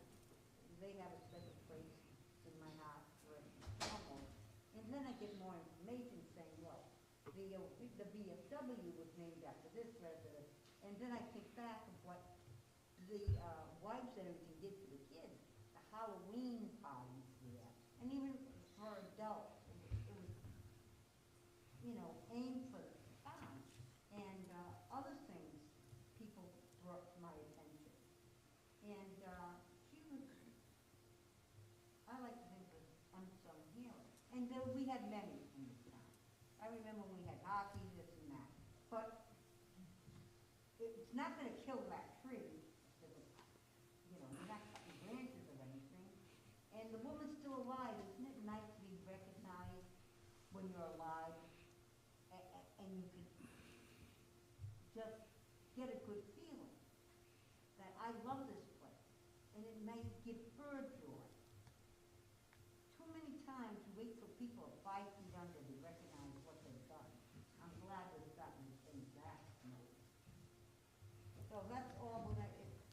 N: They have a special place in my heart for almost. And then I get more information saying, well, the VFW was named after this resident. And then I think back of what the wives and everything did for the kids, the Halloween parties there. And even for adults, it was, you know, aimed for the fun. And other things people brought to my attention. And she was, I like to think of unsung hero. And then we had many in this town. I remember we had hockey, this and that. But it's not gonna kill that tree, you know, you're not cutting branches or anything. And the woman's still alive. Isn't it nice to be recognized when you're alive? And you can just get a good feeling that I love this place. And it may give her joy. Too many times you wait till people are 5 feet under to recognize what they've done. I'm glad we've gotten things back. So that's all when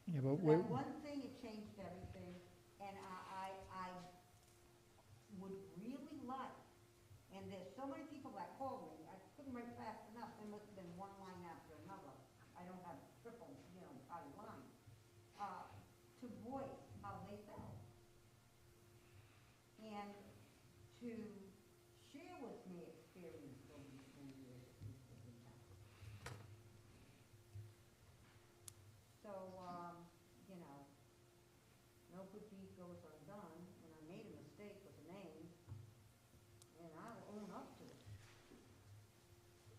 C: Yeah, but
N: that one thing, it changed everything, and I would really like, and there's so many people that call me, I couldn't write fast enough, there must have been one line after another. I don't have triple, you know, high line, to voice how they felt. And to share with me experience over these many years that we've lived in town. So, you know, no good deed goes undone, and I made a mistake with the name, and I'll own up to it.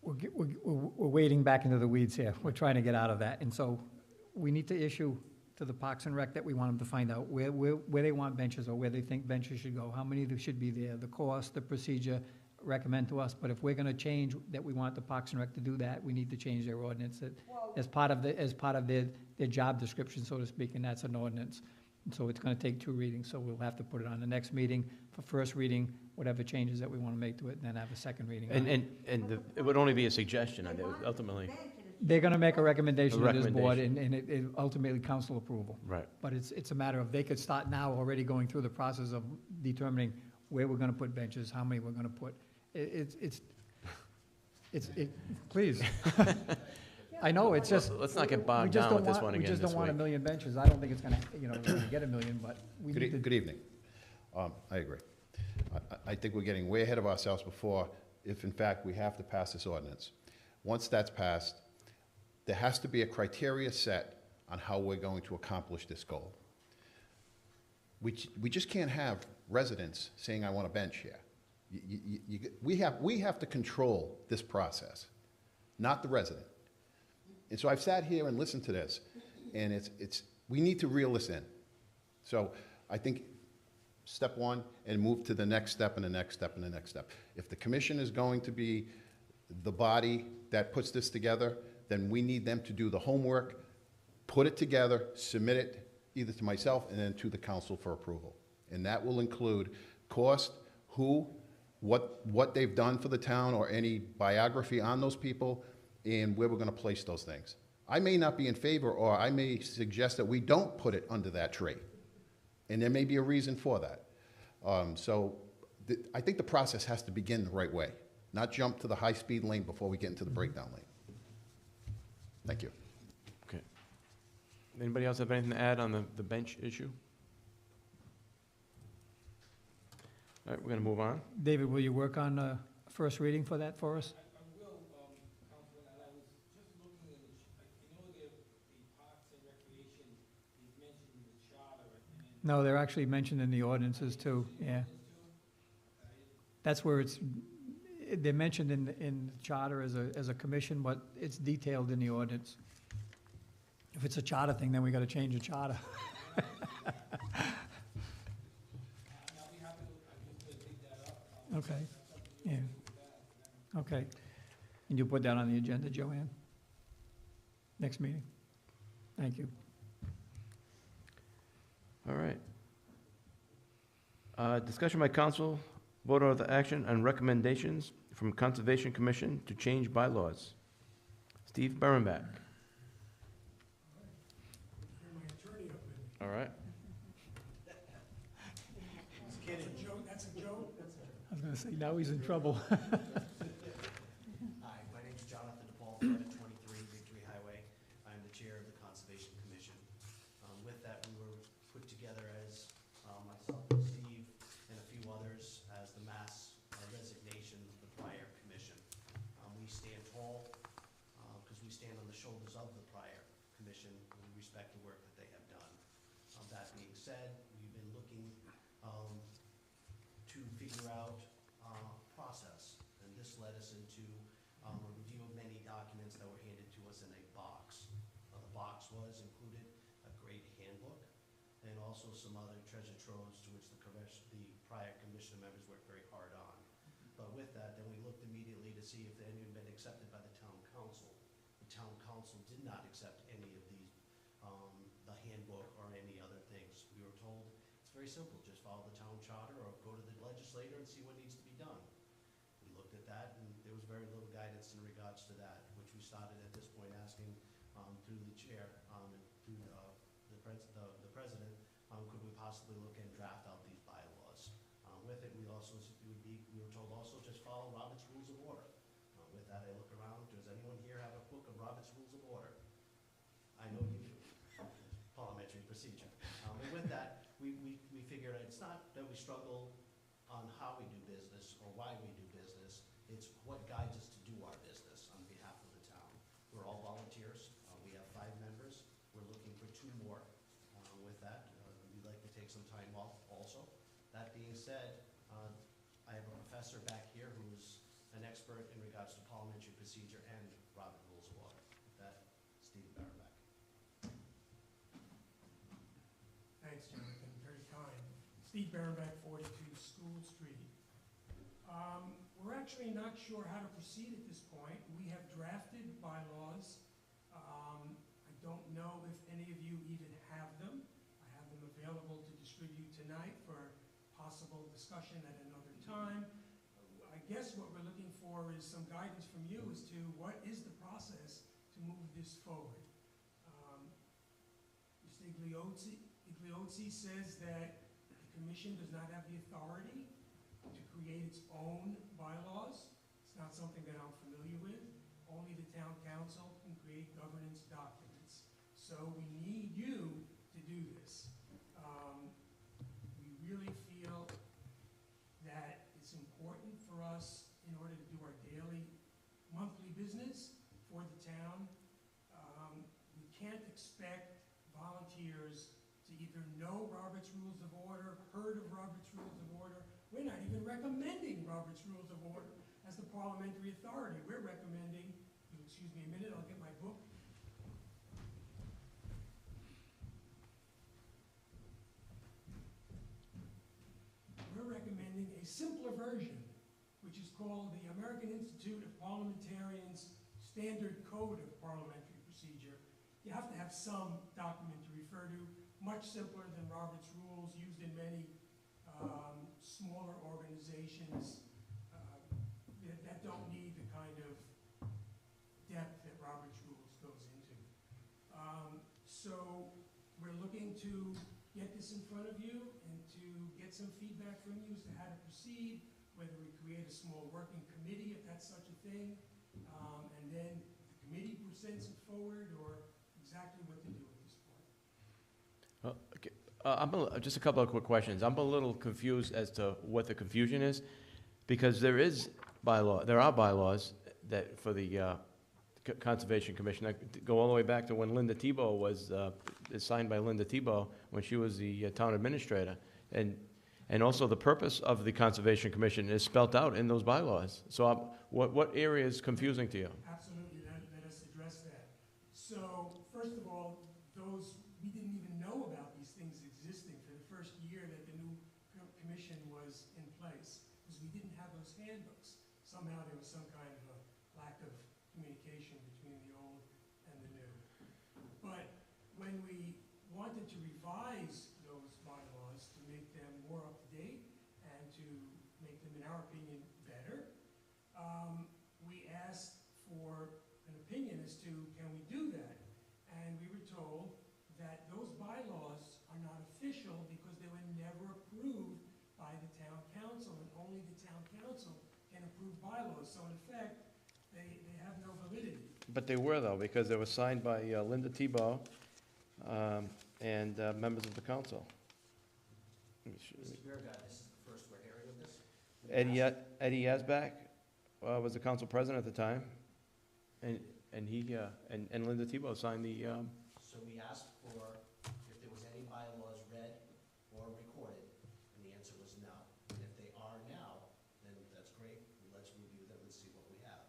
C: we're wading back into the weeds here. We're trying to get out of that. And so we need to issue to the Parks and Rec that we want them to find out where they want benches or where they think benches should go, how many there should be there, the cost, the procedure, recommend to us. But if we're gonna change, that we want the Parks and Rec to do that, we need to change their ordinance as part of their job description, so to speak, and that's an ordinance. And so it's gonna take 2 readings, so we'll have to put it on the next meeting for first reading, whatever changes that we wanna make to it, and then have a second reading. on it.
A: And it would only be a suggestion, ultimately.
C: They're gonna make a recommendation to this board, and it ultimately council approval.
A: Right.
C: But it's a matter of, they could start now already going through the process of determining where we're gonna put benches, how many we're gonna put. Please. I know, it's just.
A: Let's not get bogged down with this one again
C: We just
A: this
C: don't want a
A: week.
C: million benches. I don't think it's gonna, we're gonna get a million, but we need to.
O: Good evening. I agree. I think we're getting way ahead of ourselves before, if in fact we have to pass this ordinance. Once that's passed, there has to be a criteria set on how we're going to accomplish this goal. We just can't have residents saying, I want a bench here. We have to control this process, not the resident. And so I've sat here and listened to this, and we need to reel this in. So I think step one, and move to the next step and the next step and the next step. If the commission is going to be the body that puts this together, then we need them to do the homework, put it together, submit it either to myself and then to the council for approval. And that will include cost, what they've done for the town, or any biography on those people, and where we're going to place those things. I may not be in favor, or I may suggest that we don't put it under that tree. And there may be a reason for that. I think the process has to begin the right way, not jump to the high-speed lane before we get into the breakdown lane. Thank you.
A: Okay. Anybody else have anything to add on the bench issue? All right, we're going to move on.
C: David, will you work on first reading for that for us?
E: I will, Councilman, and I will
C: No, they're actually mentioned in the ordinances too, yeah. That's where they're mentioned in the charter as a commission, but it's detailed in the ordinance. If it's a charter thing, then we gotta change the charter. Okay, yeah, okay. And you'll put that on the agenda, Joanne? Next meeting? Thank you.
A: All right. Discussion by council, vote of the action on recommendations from Conservation Commission to change bylaws. Steve Berenback. All right.
L: That's a joke.
C: I was gonna say, now he's in trouble.
P: Hi, my name's Jonathan DePaul, I'm at 23 Victory Highway. I'm the chair of the Conservation Commission. With that, we were put together as myself, Steve, and a few others as the mass resignation of the prior commission. We stand tall because we stand on the shoulders of the prior commission. We respect the work that they have done. That being said, we've been looking to figure out process, and this led us into a review of many documents that were handed to us in a box. The box was included a great handbook and also some other treasure troves to which the prior commission members worked very hard on. But with that, then we looked immediately to see if any had been accepted by the town council. The town council did not accept any of these, the handbook or any other things. We were told it's very simple, just follow the town charter or go to the legislator and see what needs to be done. We looked at that, and there was very little guidance in regards to that, which we started at this point asking through the chair and through the president, could we possibly look and draft out these bylaws? With it, we were told also just follow Robert's Rules of Order. With that, I look around, does anyone here have a book of Robert's Rules of Order? I know you do. Parliamentary procedure. And with that, we figured it's not that we struggle on how we do business or why we do business, it's what guides us to do our business on behalf of the town. We're all volunteers. We have 5 members. We're looking for 2 more. With that, we'd like to take some time off also. That being said, I have a professor back here who's an expert in regards to parliamentary procedure and Robert Rules of Order. With that, Steve Berenback.
L: Thanks, Jonathan, very kind. Steve Berenback, 42 School Street. We're actually not sure how to proceed at this point. We have drafted bylaws. I don't know if any of you even have them. I have them available to distribute tonight for possible discussion at another time. I guess what we're looking for is some guidance from you as to what is the process to move this forward. Mr. Igliozzi says that the commission does not have the authority to create its own bylaws. It's not something that I'm familiar with. Only the town council can create governance documents. So we need you to do this. We really feel that it's important for us in order to do our daily, monthly business for the town. We can't expect volunteers to either know Robert's Rules of Order, heard of Robert's Rules of Order. We're not even recommending Robert's Rules of Order as the parliamentary authority. We're recommending, excuse me a minute, I'll get my book. We're recommending a simpler version, which is called the American Institute of Parliamentarians Standard Code of Parliamentary Procedure. You have to have some document to refer to, much simpler than Robert's Rules, used in many smaller organizations that don't need the kind of depth that Robert's Rules goes into. So we're looking to get this in front of you and to get some feedback from you as to how to proceed, whether we create a small working committee, if that's such a thing, and then the committee presents it forward, or exactly what to do at this point.
A: Okay. Just a couple of quick questions. I'm a little confused as to what the confusion is, because there are bylaws that for the Conservation Commission that go all the way back to when Linda Tebow was is signed by Linda Tebow when she was the town administrator. And also the purpose of the Conservation Commission is spelt out in those bylaws. So what area is confusing to you?
L: Absolutely, let us address that. So, first of all, we didn't even know about these things existing for the first year that the new commission was in place, because we didn't have those handbooks. Somehow there was some kind of a lack of communication between the old and the new. But when we wanted to revise those bylaws to make them more up-to-date and to make them, in our opinion, better, we asked for an opinion as to, can we do that? And we were told that those bylaws are not official because they were never approved by the town council, and only the town council can approve bylaws. So in effect, they have no validity.
A: But they were, though, because they were signed by Linda Tebow and members of the council.
P: Mr. Biragad, this is the first we're hearing of this.
A: Eddie Yazbak was the council president at the time, and he and Linda Tebow signed the.
P: So we asked for if there was any bylaws read or recorded, and the answer was no. And if they are now, then that's great. Let's review them and see what we have.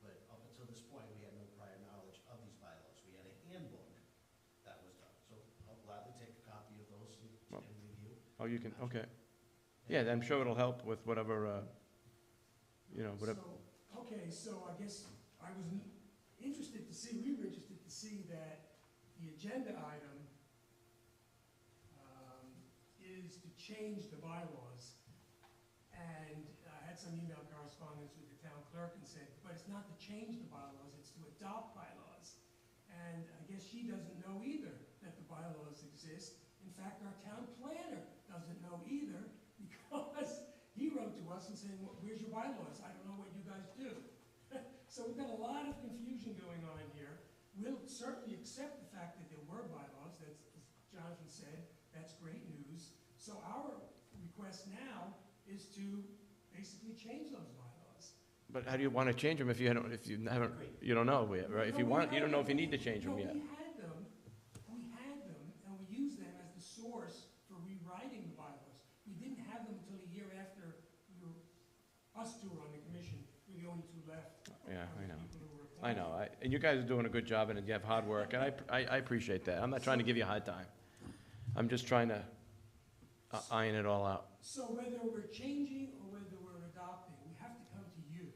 P: But up until this point, we had no prior knowledge of these bylaws. We had a handbook that was done. So I'll gladly take a copy of those and review.
A: Oh, you can, okay. Yeah, I'm sure it'll help with whatever, whatever.
L: So I guess I was interested to see, we were interested to see that the agenda item is to change the bylaws. And I had some email correspondence with the town clerk and said, but it's not to change the bylaws, it's to adopt bylaws. And I guess she doesn't know either that the bylaws exist. In fact, our town planner doesn't know either, because he wrote to us and saying, well, where's your bylaws? I don't know what you guys do. So we've got a lot of confusion going on here. We'll certainly accept the fact that there were bylaws, that's, as Jonathan said, that's great news. So our request now is to basically change those bylaws.
A: But how do you want to change them if you don't know yet, right? If you want, you don't know if you need to change them yet.
L: We had them, and we used them as the source for rewriting the bylaws. We didn't have them until a year after us two were on the commission. We're the only two left.
A: Yeah, I know. And you guys are doing a good job, and you have hard work, and I appreciate that. I'm not trying to give you a hard time. I'm just trying to iron it all out.
L: So whether we're changing or whether we're adopting, we have to come to you.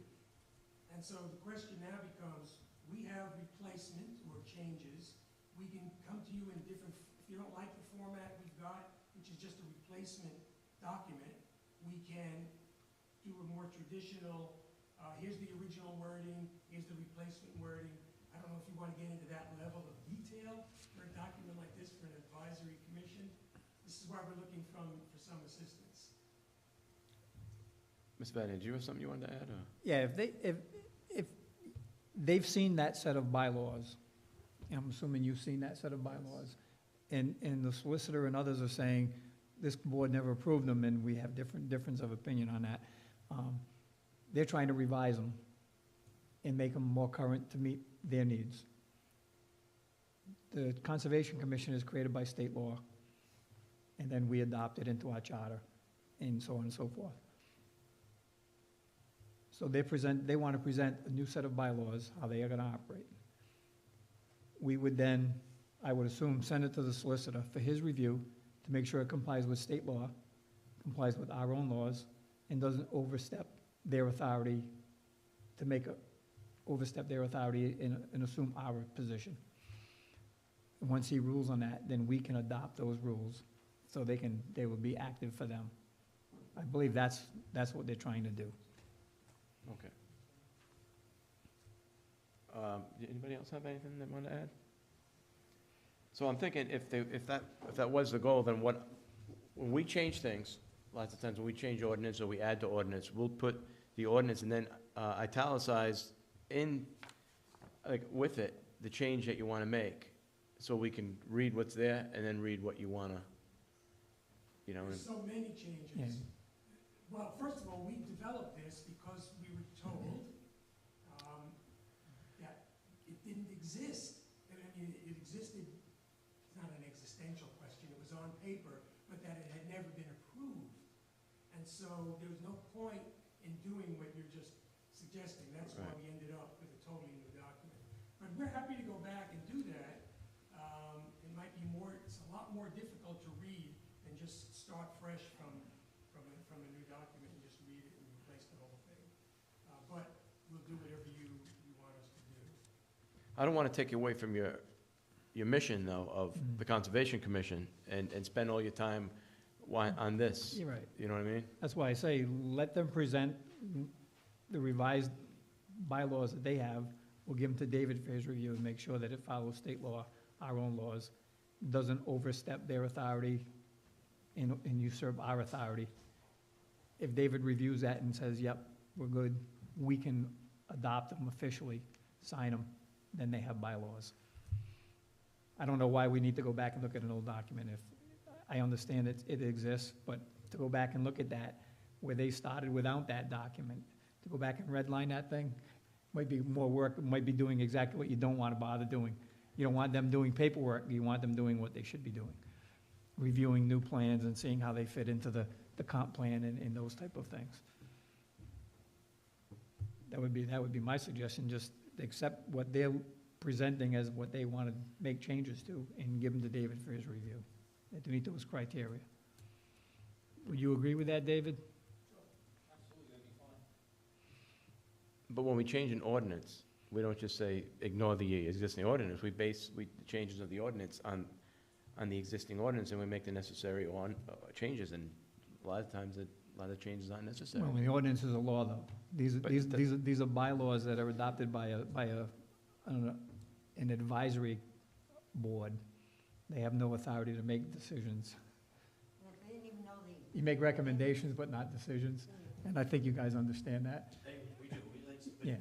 L: And so the question now becomes, we have replacement or changes. We can come to you in different, if you don't like the format we've got, which is just a replacement document, we can do a more traditional, here's the original wording, here's the replacement wording. I don't know if you want to get into that level of detail for a document like this for an advisory commission. This is why we're looking for some assistance.
A: Ms. Vadian, do you have something you wanted to add? Or?
C: Yeah, if they've seen that set of bylaws, and I'm assuming you've seen that set of bylaws, and the solicitor and others are saying, this board never approved them, and we have difference of opinion on that. They're trying to revise them and make them more current to meet their needs. The Conservation Commission is created by state law, and then we adopt it into our charter, and so on and so forth. So they want to present a new set of bylaws, how they are going to operate. We would then, I would assume, send it to the solicitor for his review to make sure it complies with state law, complies with our own laws, and doesn't overstep their authority overstep their authority and assume our position. And once he rules on that, then we can adopt those rules so they will be active for them. I believe that's what they're trying to do.
A: Okay. Anybody else have anything they want to add? So I'm thinking if that was the goal, then when we change things, lots of times when we change ordinance or we add to ordinance, we'll put the ordinance and then italicize with it the change that you want to make, so we can read what's there and then read what you want to,
L: There's so many changes.
C: Yeah.
L: Well, first of all, we developed this because we were told that it didn't exist. I mean, it existed, it's not an so there's no point in doing what you're just suggesting. That's why we ended up with a totally new document. But we're happy to go back and do that. It might be more, it's a lot more difficult to read than just start fresh from a new document and just read it and replace the whole thing. But we'll do whatever you want us to do.
A: I don't want to take away from your mission, though, of the Conservation Commission and spend all your time on this.
C: You're right.
A: You know what I mean?
C: That's why I say, let them present the revised bylaws that they have. We'll give them to David for his review and make sure that it follows state law, our own laws, doesn't overstep their authority and usurp our authority. If David reviews that and says, yep, we're good, we can adopt them officially, sign them, then they have bylaws. I don't know why we need to go back and look at an old document. If I understand it exists, but to go back and look at that, where they started without that document, to go back and redline that thing, might be more work, might be doing exactly what you don't want to bother doing. You don't want them doing paperwork, you want them doing what they should be doing. Reviewing new plans and seeing how they fit into the comp plan and those type of things. That would be my suggestion, just accept what they're presenting as what they want to make changes to and give them to David for his review, and to meet those criteria. Would you agree with that, David?
A: But when we change an ordinance, we don't just say, ignore the existing ordinance. We base the changes of the ordinance on the existing ordinance, and we make the necessary changes, and a lot of times, a lot of changes aren't necessary.
C: Well, the ordinance is a law, though. These are bylaws that are adopted by an advisory board. They have no authority to make decisions.
N: Well, they didn't even know
C: You make recommendations, but not decisions, and I think you guys understand that.
P: We do,
C: Yeah.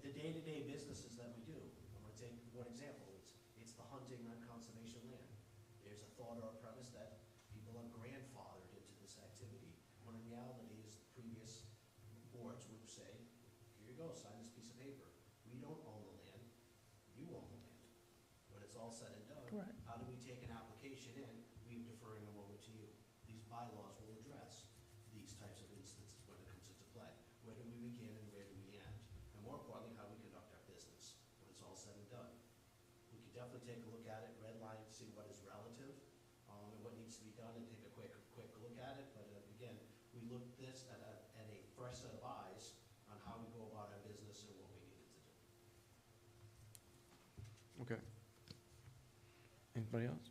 P: the day-to-day businesses that we do, I'm gonna take one example, it's the hunting on conservation land. There's a thought or a premise that people are grandfathered into this activity, when in reality is the previous boards would say, here you go, sign this piece of paper. We don't own the land, you own the land. When it's all said and done,
C: Correct.
P: how do we take an application in, we're deferring them over to you. These bylaws will address these types of instances when it comes into play. Where do we begin and where do we end? And more importantly, how we conduct our business when it's all said and done. We could definitely take a look at it, redline, see what is relative, and what needs to be done, and take a quick look at it. But again, we look this at a fresh set of eyes on how we go about our business and what we needed to do.
A: Okay. Anybody else?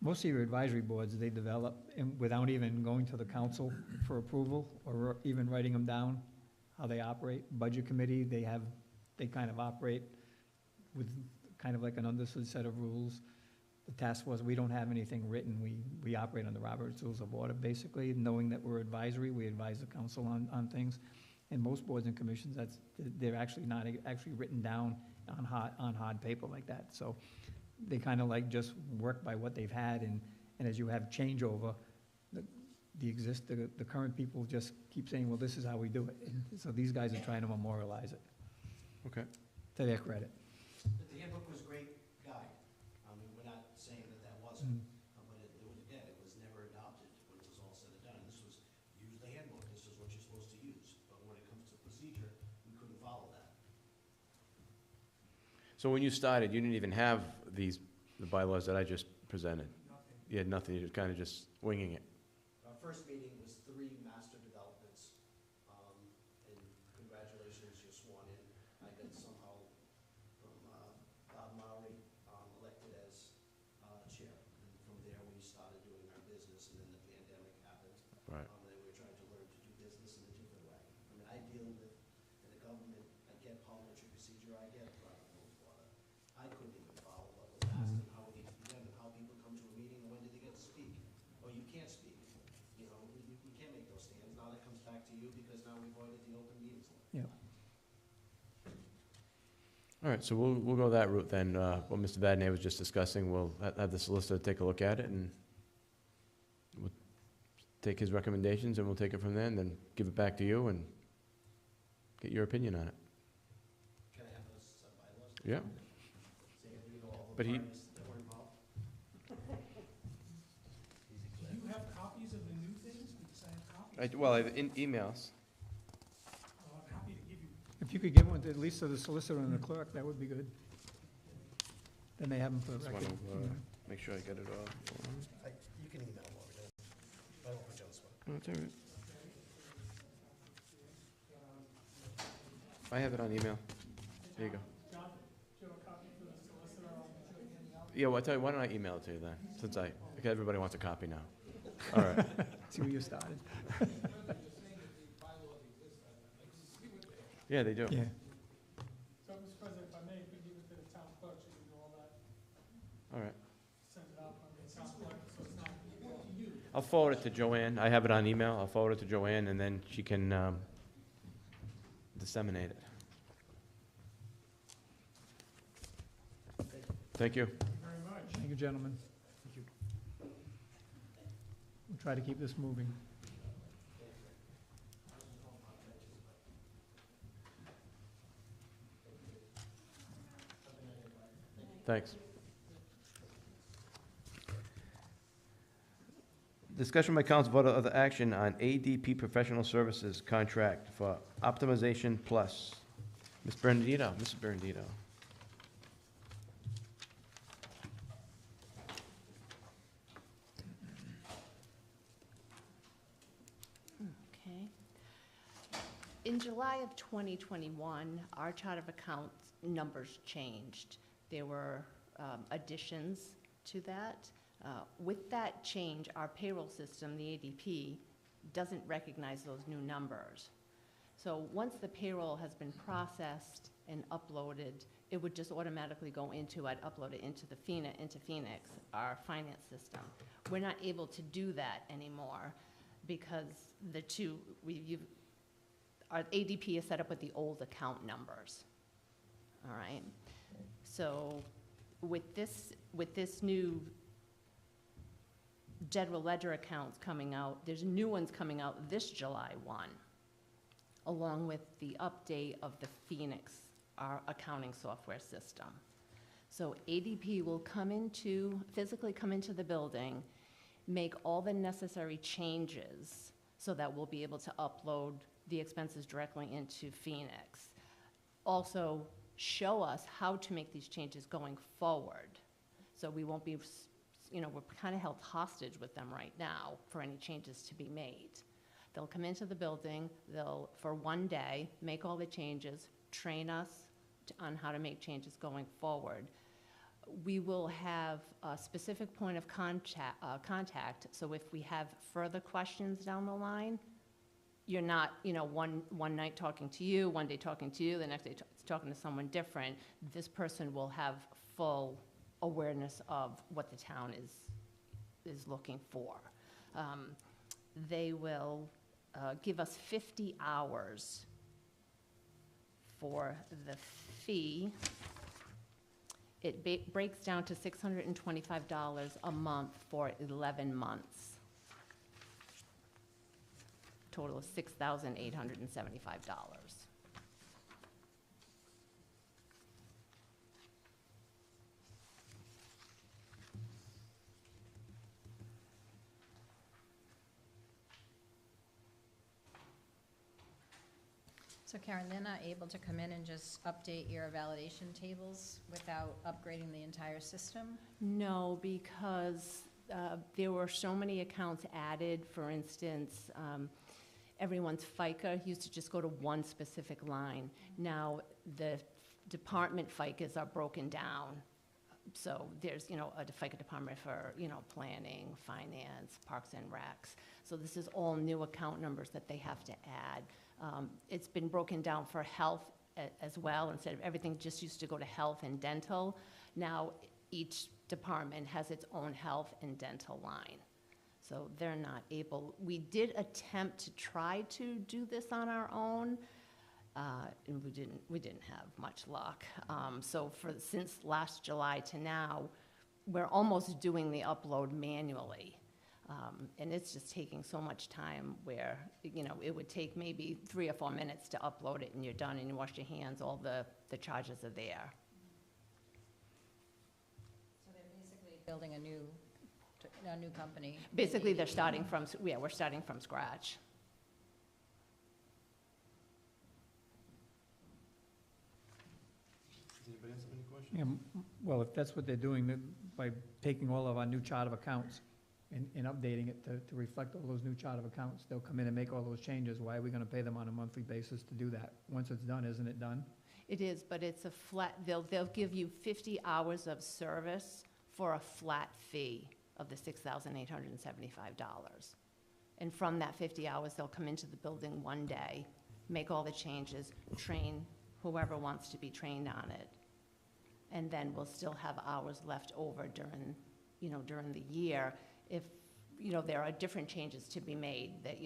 C: Most of your advisory boards, they develop without even going to the council for approval or even writing them down, how they operate. Budget committee, they kind of operate with kind of like an understood set of rules. The task force, we don't have anything written. We operate under Robert's Rules of Order, basically, knowing that we're advisory. We advise the council on things. And most boards and commissions, they're actually not actually written down on hard paper like that. So they kind of like just work by what they've had, and as you have changeover, the current people just keep saying, well, this is how we do it. And so these guys are trying to memorialize it.
A: Okay.
C: To their credit.
P: But the handbook was a great guide. I mean, we're not saying that wasn't, but it was never adopted when it was all said and done. This was, use the handbook, this is what you're supposed to use. But when it comes to procedure, we couldn't follow that.
A: So when you started, you didn't even have the bylaws that I just presented?
L: Nothing.
A: You had nothing, you were kind of just winging it?
P: Our first meeting was 3 master developments, and congratulations, you're sworn in. I got somehow from Bob Maury elected as chair. And from there, we started doing our business, and then the pandemic happened.
A: Right.
P: And then we were trying to learn to do business in a different way. I mean, I deal with, in the government, I get parliamentary procedure, I get private rules water. I couldn't even follow what was asked and how it needs to be done, and how people come to a meeting, and when do they get to speak? Or you can't speak. You know, you can't make those stands. Now that comes back to you because now we voided the open meetings law.
C: Yeah.
A: All right, so we'll go that route then. What Mr. Vadney was just discussing, we'll have the solicitor take a look at it, and we'll take his recommendations, and we'll take it from there, and then give it back to you and get your opinion on it.
P: Can I have those bylaws?
A: Yeah.
P: So you can read all the
A: But he-
P: parties that were involved?
L: You have
A: Well, I have emails.
L: I'm happy to give you.
C: If you could give one to, at least to the solicitor and the clerk, that would be good. Then they have them for the
A: Just
C: record.
A: wanna, make sure I get it all.
P: You can email Lori, I don't put you on the spot.
A: That's all right. I have it on email. There you go.
L: John, do you have a copy for the solicitor? I'll make sure you hand it out.
A: Yeah, well, I tell you, why don't I email it to you then, since because everybody wants a copy now. All right.
C: See where you started.
A: Yeah, they do.
C: Yeah.
L: So, Mr. President, if I may, could give it to the town clerk, she can do all that,
A: All right.
L: send it out on the town clerk, so it's not to you.
A: I'll forward it to Joanne. I have it on email. I'll forward it to Joanne, and then she can disseminate it. Thank you.
L: Thank you very much.
C: Thank you, gentlemen. We'll try to keep this moving.
A: Thanks. Discussion by council vote of other action on ADP Professional Services contract for Optimization Plus. Ms. Bernardino, Mrs. Bernardino.
Q: Okay. In July of 2021, our chart of accounts numbers changed. There were additions to that. With that change, our payroll system, the ADP, doesn't recognize those new numbers. So once the payroll has been processed and uploaded, it would just automatically go into, I'd upload it into Phoenix, our finance system. We're not able to do that anymore because our ADP is set up with the old account numbers. All right. So with this new general ledger accounts coming out, there's new ones coming out this July 1, along with the update of the Phoenix, our accounting software system. So ADP will physically come into the building, make all the necessary changes so that we'll be able to upload the expenses directly into Phoenix. Also, show us how to make these changes going forward. So we won't be, we're kind of held hostage with them right now for any changes to be made. They'll come into the building, they'll, for one day, make all the changes, train us on how to make changes going forward. We will have a specific point of contact, so if we have further questions down the line, you're not, one night talking to you, one day talking to you, the next day talking to someone different. This person will have full awareness of what the town is looking for. They will give us 50 hours for the fee. It breaks down to $625 a month for 11 months. Total of $6,875.
F: So Karen, they're not able to come in and just update your validation tables without upgrading the entire system?
Q: No, because there were so many accounts added. For instance, everyone's FICA used to just go to one specific line. Now, the department FICAs are broken down. So there's, a FICA department for, planning, finance, parks and recs. So this is all new account numbers that they have to add. It's been broken down for health as well. Instead of everything just used to go to health and dental, now each department has its own health and dental line. So they're not able, we did attempt to try to do this on our own, and we didn't have much luck. So since last July to now, we're almost doing the upload manually. And it's just taking so much time where, it would take maybe 3 or 4 minutes to upload it and you're done and you wash your hands, all the charges are there.
F: So they're basically building a new company?
Q: Basically, they're starting from, we're starting from scratch.
C: Yeah, well, if that's what they're doing, then by taking all of our new chart of accounts and updating it to reflect all those new chart of accounts, they'll come in and make all those changes. Why are we gonna pay them on a monthly basis to do that? Once it's done, isn't it done?
Q: It is, but it's a flat, they'll give you 50 hours of service for a flat fee of the $6,875. And from that 50 hours, they'll come into the building one day, make all the changes, train whoever wants to be trained on it. And then we'll still have hours left over during, during the year. If, there are different changes to be made that,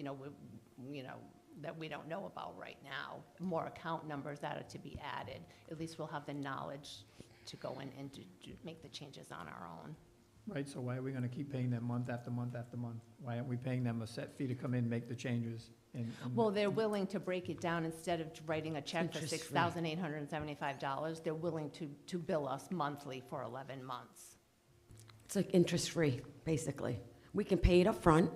Q: that we don't know about right now, more account numbers that are to be added, at least we'll have the knowledge to go in and to make the changes on our own.
C: Right, so why are we gonna keep paying them month after month after month? Why aren't we paying them a set fee to come in, make the changes?
Q: Well, they're willing to break it down. Instead of writing a check for
J: Interest-free.
Q: $6,875, they're willing to bill us monthly for 11 months.
J: It's like interest-free, basically. We can pay it up front,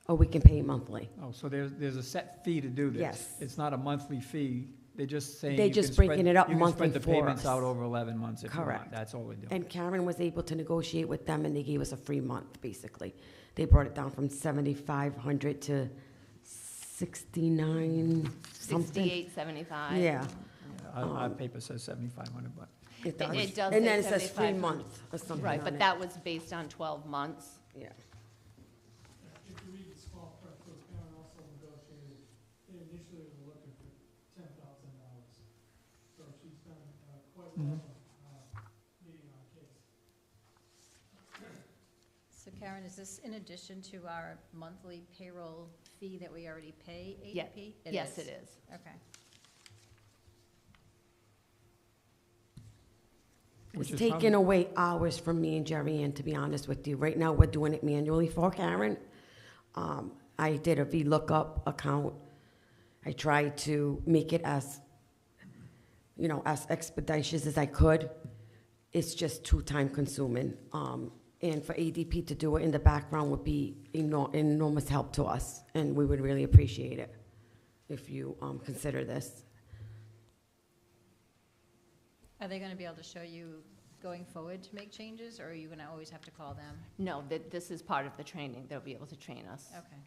J: or we can pay it monthly.
C: Oh, so there's a set fee to do this?
J: Yes.
C: It's not a monthly fee, they're just saying.
J: They're
C: you
J: just
C: can spread-
J: breaking it up monthly
C: You can
J: for
C: spread the payments
J: us.
C: out over 11 months if you want,
J: Correct.
C: that's all we're doing.
J: And Karen was able to negotiate with them, and they gave us a free month, basically. They brought it down from 7,500 to 69 something.
Q: $68.75.
J: Yeah.
C: Our paper says 7,500, but.
J: It does.
Q: It does
J: And
Q: say
J: then it says free
Q: 7,500.
J: month or something
Q: Right,
J: on
Q: but
J: it.
Q: that was based on 12 months.
J: Yeah.
L: If you read the small print, so Karen also negotiated, they initially were looking for $10,000. So she's done quite well, meeting our case.
F: So Karen, is this in addition to our monthly payroll fee that we already pay
Q: Yeah.
F: ADP?
Q: Yes, it is.
F: Okay.
C: Which
J: It's
C: is
J: taking away hours from me and Jerry Ann, to be honest with you. Right now, we're doing it manually for Karen. I did a VLOOKUP account. I tried to make it as, as expeditious as I could. It's just too time consuming. And for ADP to do it in the background would be enormous help to us, and we would really appreciate it if you consider this.
F: Are they gonna be able to show you going forward to make changes, or are you gonna always have to call them?
Q: No, this is part of the training. They'll be able to train us.
F: Okay.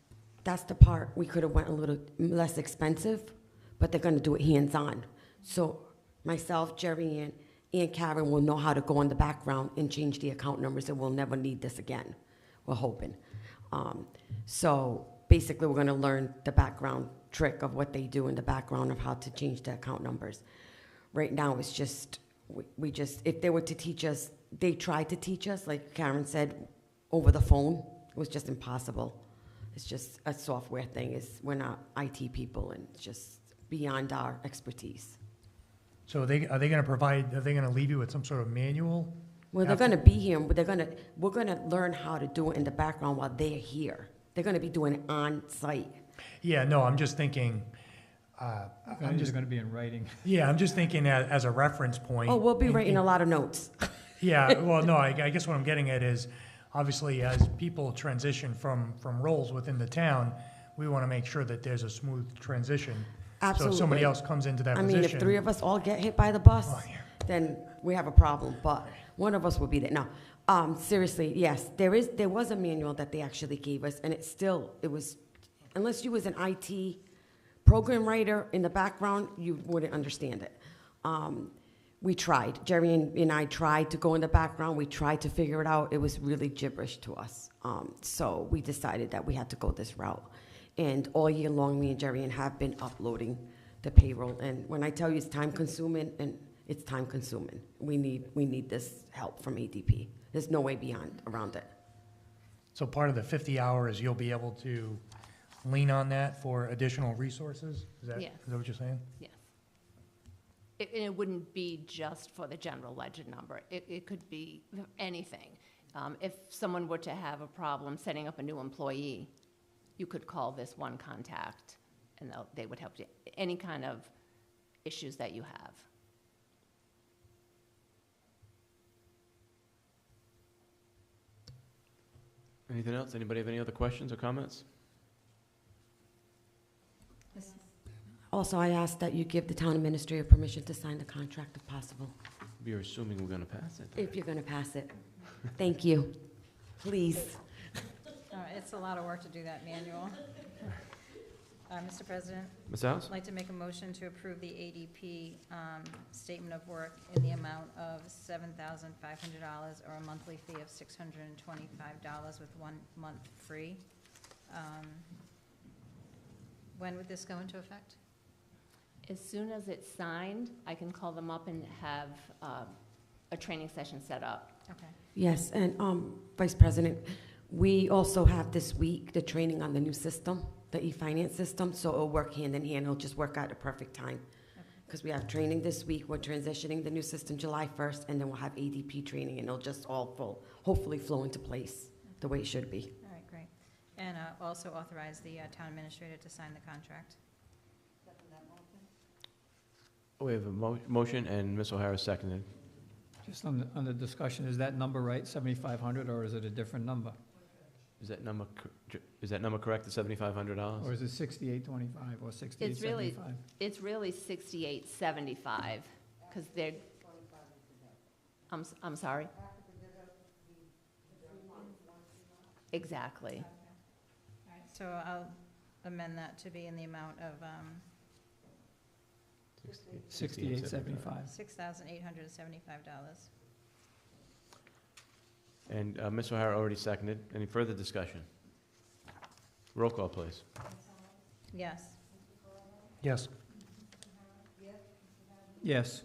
J: That's the part we could have went a little less expensive, but they're gonna do it hands-on. So myself, Jerry Ann, and Karen will know how to go in the background and change the account numbers, and we'll never need this again. We're hoping. So basically, we're gonna learn the background trick of what they do in the background of how to change the account numbers. Right now, it's just, we just, if they were to teach us, they tried to teach us, like Karen said, over the phone. It was just impossible. It's just a software thing. We're not IT people, and it's just beyond our expertise.
G: So are they gonna leave you with some sort of manual?
J: Well, they're
G: After-
J: gonna be here, but we're gonna learn how to do it in the background while they're here. They're gonna be doing it on site.
G: Yeah, no, I'm just thinking,
C: I'm just gonna be in writing.
G: yeah, I'm just thinking as a reference point.
J: Oh, we'll be
G: and-
J: writing a lot of notes.
G: Yeah, well, no, I guess what I'm getting at is, obviously, as people transition from roles within the town, we want to make sure that there's a smooth transition. So if somebody
J: Absolutely.
G: else comes into that
J: I
G: position.
J: mean, if 3 of us all get hit by the bus,
G: Oh, yeah.
J: then we have a problem, but one of us will be there. No, seriously, yes, there was a manual that they actually gave us, and it was, unless you was an IT program writer in the background, you wouldn't understand it. We tried, Jerry and I tried to go in the background, we tried to figure it out, it was really gibberish to us. So we decided that we had to go this route. And all year long, me and Jerry Ann have been uploading the payroll, and when I tell you it's time consuming, and it's time consuming. We need this help from ADP. There's no way around it.
G: So part of the 50 hours, you'll be able to lean on that for additional resources?
Q: Yes.
G: Is that what you're saying?
Q: Yes. And it wouldn't be just for the general ledger number. It could be anything. If someone were to have a problem setting up a new employee, you could call this one contact, and they would help you. Any kind of issues that you have.
A: Anything else? Anybody have any other questions or comments?
J: Also, I ask that you give the town administrator permission to sign the contract if possible.
A: You're assuming we're gonna pass it.
J: if you're gonna pass it. Thank you. Please.
F: It's a lot of work to do that manual. Mr. President,
A: Ms. House?
F: I'd like to make a motion to approve the ADP statement of work in the amount of $7,500 or a monthly fee of $625 with 1 month free. When would this go into effect?
Q: As soon as it's signed, I can call them up and have a training session set up.
F: Okay.
J: Yes, and Vice President, we also have this week the training on the new system, the e-finance system, so it'll work hand in hand. It'll just work out at the perfect time. Because we have training this week, we're transitioning the new system July 1st, and then we'll have ADP training, and it'll just all hopefully flow into place the way it should be.
F: All right, great. And also authorize the town administrator to sign the contract.
A: We have a motion, and Ms. O'Hara seconded.
C: Just on the discussion, is that number right, 7,500, or is it a different number?
A: Is that number correct, the $7,500?
C: Or is it 6,825 or 6,875?
Q: It's really 6875, because they're, I'm sorry? Exactly.
F: All right, so I'll amend that to be in the amount of
C: 6,875.
F: $6,875.
A: And Ms. O'Hara already seconded. Any further discussion? Roll call, please.
F: Yes.
G: Yes.
C: Yes.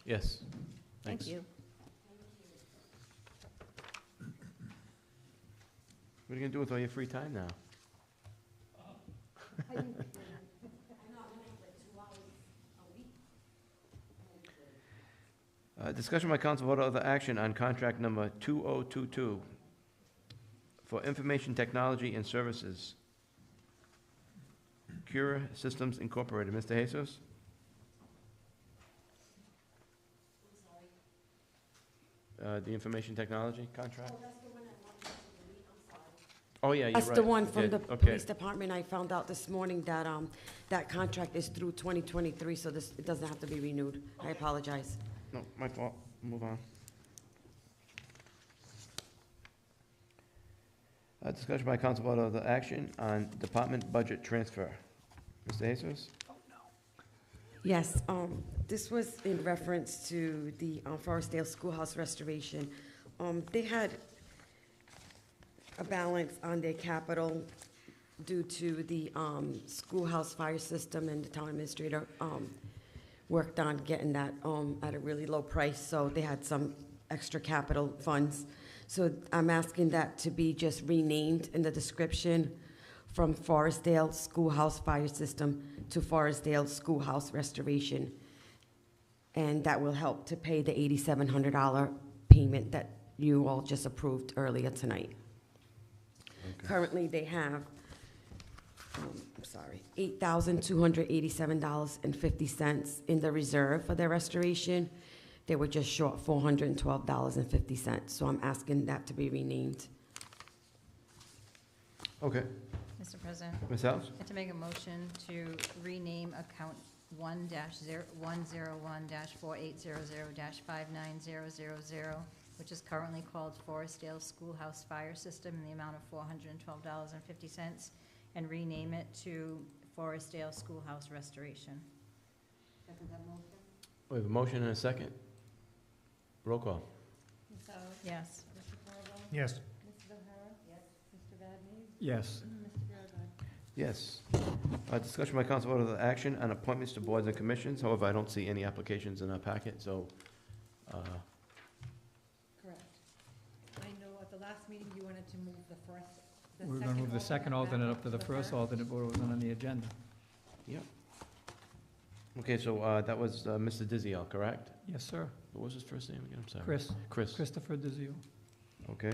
A: Yes.
Q: Thank
A: Thanks.
Q: you.
A: What are you gonna do with all your free time now? Discussion by council vote other action on contract number 2022 for information technology and services. Cura Systems Incorporated. Mr. Jesus? The information technology contract? Oh, yeah, you're right.
J: That's the one
A: You
J: from
A: did.
J: the
A: Okay.
J: police department. I found out this morning that that contract is through 2023, so it doesn't have to be renewed. I apologize.
A: No, my fault. Move on. Discussion by council vote of the action on department budget transfer. Mr. Jesus?
J: Yes, this was in reference to the Forestdale Schoolhouse restoration. They had a balance on their capital due to the schoolhouse fire system, and the town administrator worked on getting that at a really low price, so they had some extra capital funds. So I'm asking that to be just renamed in the description from Forestdale Schoolhouse Fire System to Forestdale Schoolhouse Restoration. And that will help to pay the $8,700 payment that you all just approved earlier tonight.
A: Okay.
J: Currently, they have, $8,287.50 in the reserve for their restoration. They were just short $412.50, so I'm asking that to be renamed.
A: Okay.
F: Mr. President,
A: Ms. House?
F: I'd like to make a motion to rename account 1-101-4800-5900, which is currently called Forestdale Schoolhouse Fire System, in the amount of $412.50, and rename it to Forestdale Schoolhouse Restoration.
A: We have a motion and a second. Roll call.
F: Yes.
C: Yes. Yes.
A: Yes. Discussion by council vote of the action on appointments to boards and commissions. However, I don't see any applications in our packet, so,
R: Correct. I know at the last meeting you wanted to move the first, the
C: We're going to move the second alternate up to the first alternate, but it wasn't on the agenda.
A: yep. Okay, so that was Mr. Diziel, correct?
C: Yes, sir.
A: What was his first name again? I'm sorry.
C: Chris.
A: Chris.
C: Christopher Dizio.
A: Okay.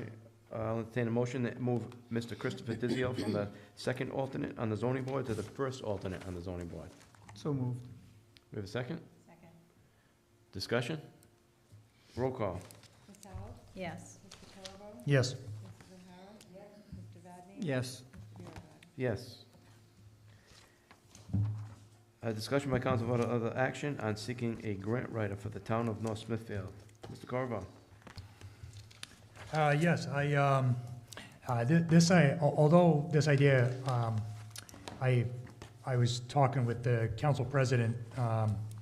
A: I'll entertain a motion that move Mr. Christopher Diziel from the second alternate on the zoning board to the first alternate on the zoning board.
C: So moved.
A: We have a second?
F: Second.
A: Discussion? Roll call.
R: Ms. Howell?
F: Yes.
R: Mr. Corriveau?
G: Yes.
R: Mrs. O'Hara? Yes. Mr. Vadney,
C: Yes.
R: Mr. Biragad.
A: Yes. Discussion by council vote of other action on seeking a grant writer for the town of North Smithfield. Mr. Corriveau.
G: Yes, although this idea, I was talking with the council president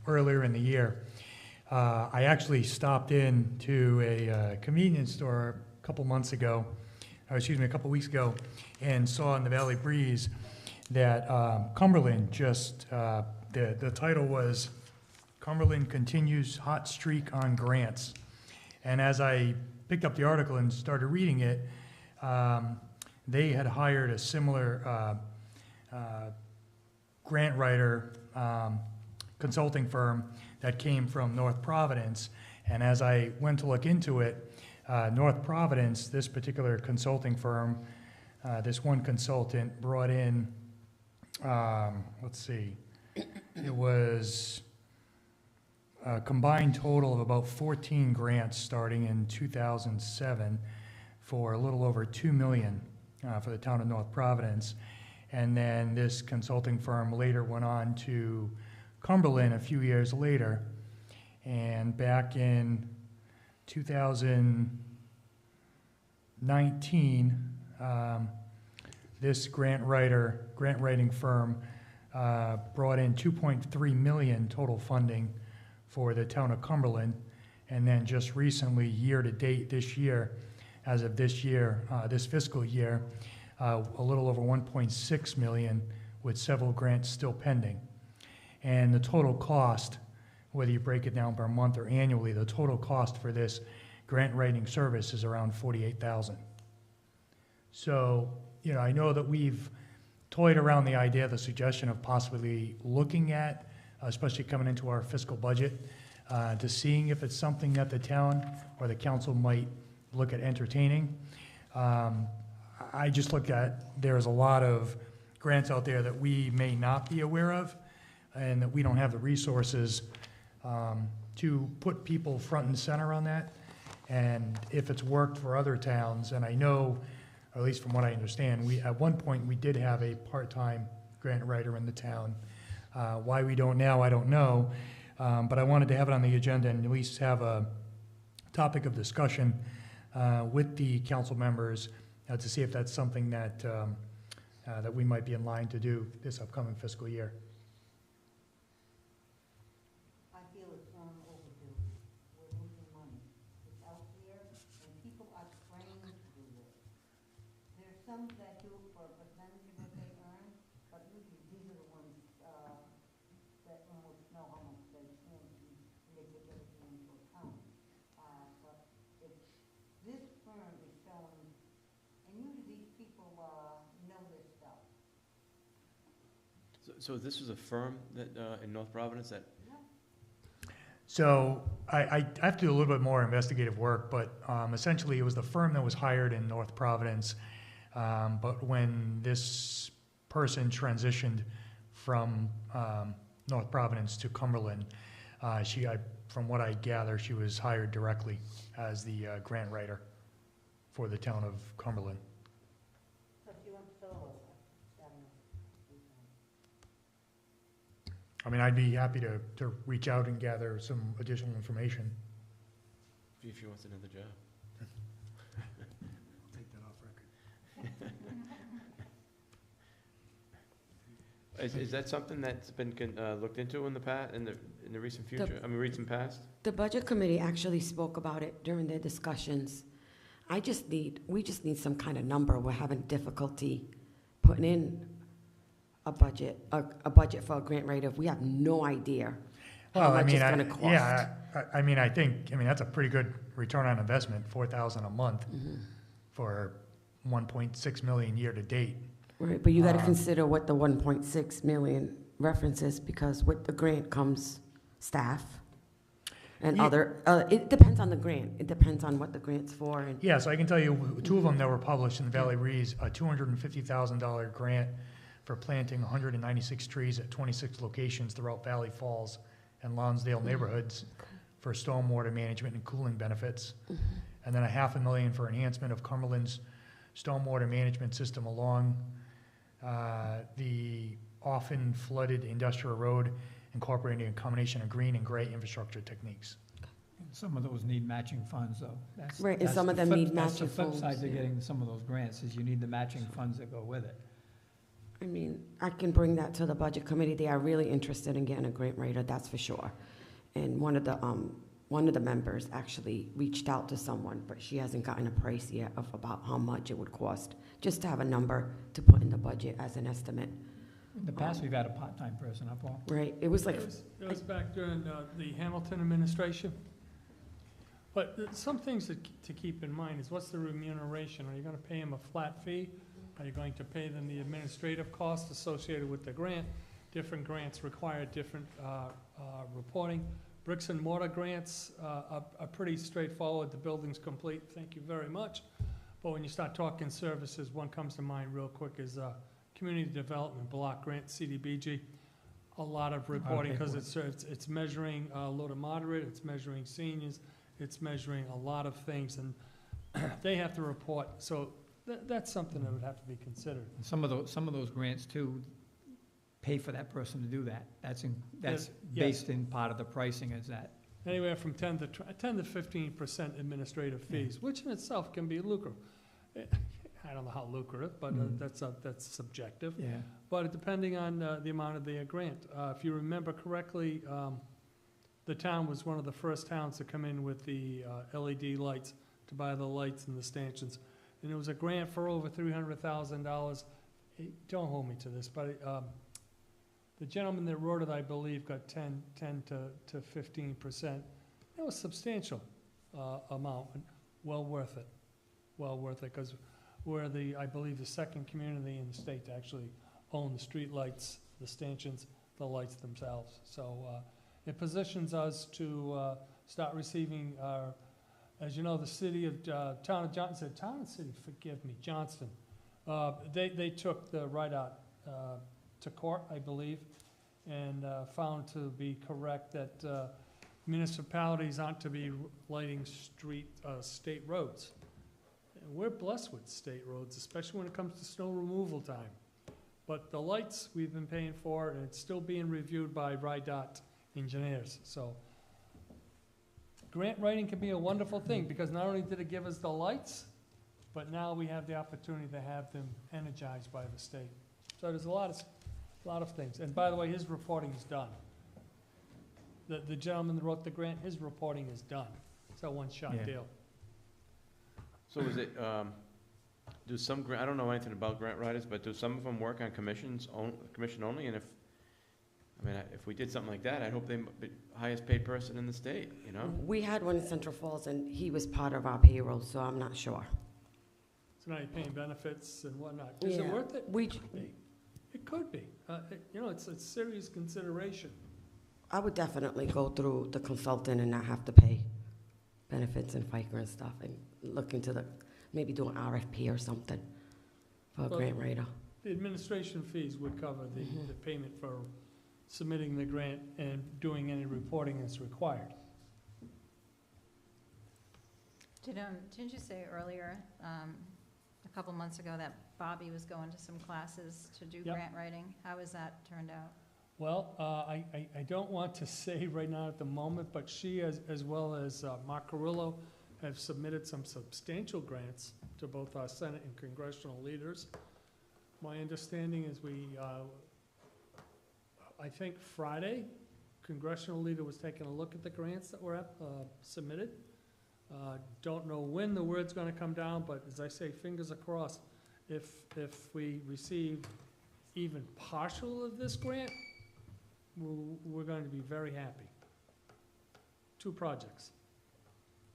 G: earlier in the year. I actually stopped in to a convenience store a couple weeks ago, and saw in the Valley Breeze that Cumberland just, the title was Cumberland Continues Hot Streak on Grants. And as I picked up the article and started reading it, they had hired a similar grant writer consulting firm that came from North Providence. And as I went to look into it, North Providence, this particular consulting firm, this one consultant brought in, it was a combined total of about 14 grants starting in 2007 for a little over $2 million for the town of North Providence. And then this consulting firm later went on to Cumberland a few years later. And back in 2019, this grant writing firm brought in $2.3 million total funding for the town of Cumberland. And then just recently, year to date this year, as of this year, this fiscal year, a little over $1.6 million with several grants still pending. And the total cost, whether you break it down per month or annually, the total cost for this grant writing service is around $48,000. So, I know that we've toyed around the idea, the suggestion of possibly looking at, especially coming into our fiscal budget, to seeing if it's something that the town or the council might look at entertaining. I just look at, there's a lot of grants out there that we may not be aware of, and that we don't have the resources to put people front and center on that. And if it's worked for other towns, and I know, or at least from what I understand, at one point we did have a part-time grant writer in the town. Why we don't now, I don't know, but I wanted to have it on the agenda and at least have a topic of discussion with the council members to see if that's something that that we might be in line to do this upcoming fiscal year.
N: I feel it's long overdue. We're losing money. It's out there, and people are trained to do this. There's some that do it for a percentage of what they earn, but usually these are the ones that almost know how much they spend, and they take everything into account. But if this firm is showing, and usually these people know their stuff.
A: So this is a firm that, in North Providence that,
G: So I have to do a little bit more investigative work, but essentially it was the firm that was hired in North Providence. But when this person transitioned from North Providence to Cumberland, from what I gather, she was hired directly as the grant writer for the town of Cumberland.
N: So if you want solo,
G: I mean, I'd be happy to reach out and gather some additional information.
A: if she wants another job.
G: Take that off record.
A: Is that something that's been looked into in the past, in the recent future? Recent past?
J: The budget committee actually spoke about it during their discussions. We just need some kind of number. We're having difficulty putting in a budget for a grant writer. We have no idea how much it's gonna cost.
G: Yeah, I think that's a pretty good return on investment, $4,000 a month for 1.6 million year to date.
J: Right, but you gotta consider what the 1.6 million references, because with the grant comes staff and it depends on the grant. It depends on what the grant's for. And
G: Yeah, so I can tell you, two of them that were published in the Valley Breeze, a $250,000 grant for planting 196 trees at 26 locations throughout Valley Falls and Lonsdale neighborhoods for stormwater management and cooling benefits. And then $500,000 for enhancement of Cumberland's stormwater management system along the often flooded industrial road, incorporating a combination of green and gray infrastructure techniques.
C: And some of those need matching funds, though. That's-
J: Right, and
C: that's
J: some
C: the
J: of them
C: flip-
J: need
C: that's
J: matching
C: the flip
J: funds,
C: side to
J: yeah.
C: getting some of those grants, is you need the matching funds that go with it.
J: I mean, I can bring that to the budget committee. They are really interested in getting a grant writer, that's for sure. And one of the members actually reached out to someone, but she hasn't gotten a price yet of about how much it would cost, just to have a number to put in the budget as an estimate.
C: In the past, we've had a part-time person, huh, Paul?
J: Right, it was like,
S: It was back during the Hamilton administration. But some things to keep in mind is what's the remuneration? Are you gonna pay them a flat fee? Are you going to pay them the administrative costs associated with the grant? Different grants require different reporting. Bricks and mortar grants are pretty straightforward. The building's complete, thank you very much. But when you start talking services, one comes to mind real quick is Community Development Block Grant, Cdbg. A lot of reporting because it's measuring low to moderate, it's measuring seniors, it's measuring a lot of things, and they have to report. So that's something that would have to be considered.
C: And some of those grants too pay for that person to do that. That's
S: Yes.
C: based in part of the pricing is that.
S: Anywhere from 10 to 15% administrative fees, which in itself can be lucrative. I don't know how lucrative, but that's subjective.
C: Yeah.
S: But depending on the amount of the grant. If you remember correctly, the town was one of the first towns to come in with the LED lights, to buy the lights and the stanchions. And it was a grant for over $300,000. Don't hold me to this, but the gentleman that wrote it, I believe, got 10 to 15%. It was substantial amount, well worth it. Well worth it, because we're I believe, the second community in the state to actually own the street lights, the stanchions, the lights themselves. So it positions us to start receiving our, as you know, the city of, town of Johnston, town and city, forgive me, Johnston. They took the write-out to court, I believe, and found to be correct that municipalities aren't to be lighting state roads. And we're blessed with state roads, especially when it comes to snow removal time. But the lights we've been paying for, and it's still being reviewed by RIDOT engineers. So grant writing can be a wonderful thing, because not only did it give us the lights, but now we have the opportunity to have them energized by the state. So there's a lot of things. And by the way, his reporting is done. The gentleman that wrote the grant, his reporting is done. It's a one-shot deal.
A: So is it, do some, I don't know anything about grant writers, but do some of them work on commission only? And if we did something like that, I'd hope they be highest paid person in the state, you know?
J: we had one in Central Falls, and he was part of our payroll, so I'm not sure.
S: So now you're paying benefits and whatnot. Is it worth it? It could be. It's a serious consideration.
J: I would definitely go through the consultant and not have to pay benefits and FICA and stuff, and look into maybe do an RFP or something for a grant writer.
S: The administration fees would cover the payment for submitting the grant and doing any reporting that's required.
F: Didn't you say earlier, a couple months ago, that Bobby was going to some classes to do grant writing? How has that turned out?
S: Well, I don't want to say right now at the moment, but she, as well as Mark Corriveau, have submitted some substantial grants to both our Senate and congressional leaders. My understanding is I think Friday, congressional leader was taking a look at the grants that were submitted. Don't know when the word's gonna come down, but as I say, fingers are crossed. If we receive even partial of this grant, we're going to be very happy. 2 projects,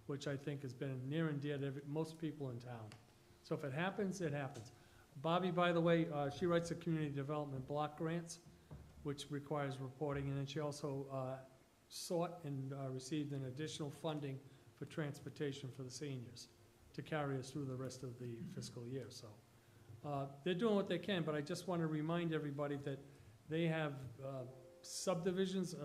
S: which I think has been near and dear to most people in town. So if it happens, it happens. Bobby, by the way, she writes the community development block grants, which requires reporting, and then she also sought and received an additional funding for transportation for the seniors to carry us through the rest of the fiscal year. So they're doing what they can, but I just want to remind everybody that they have subdivisions,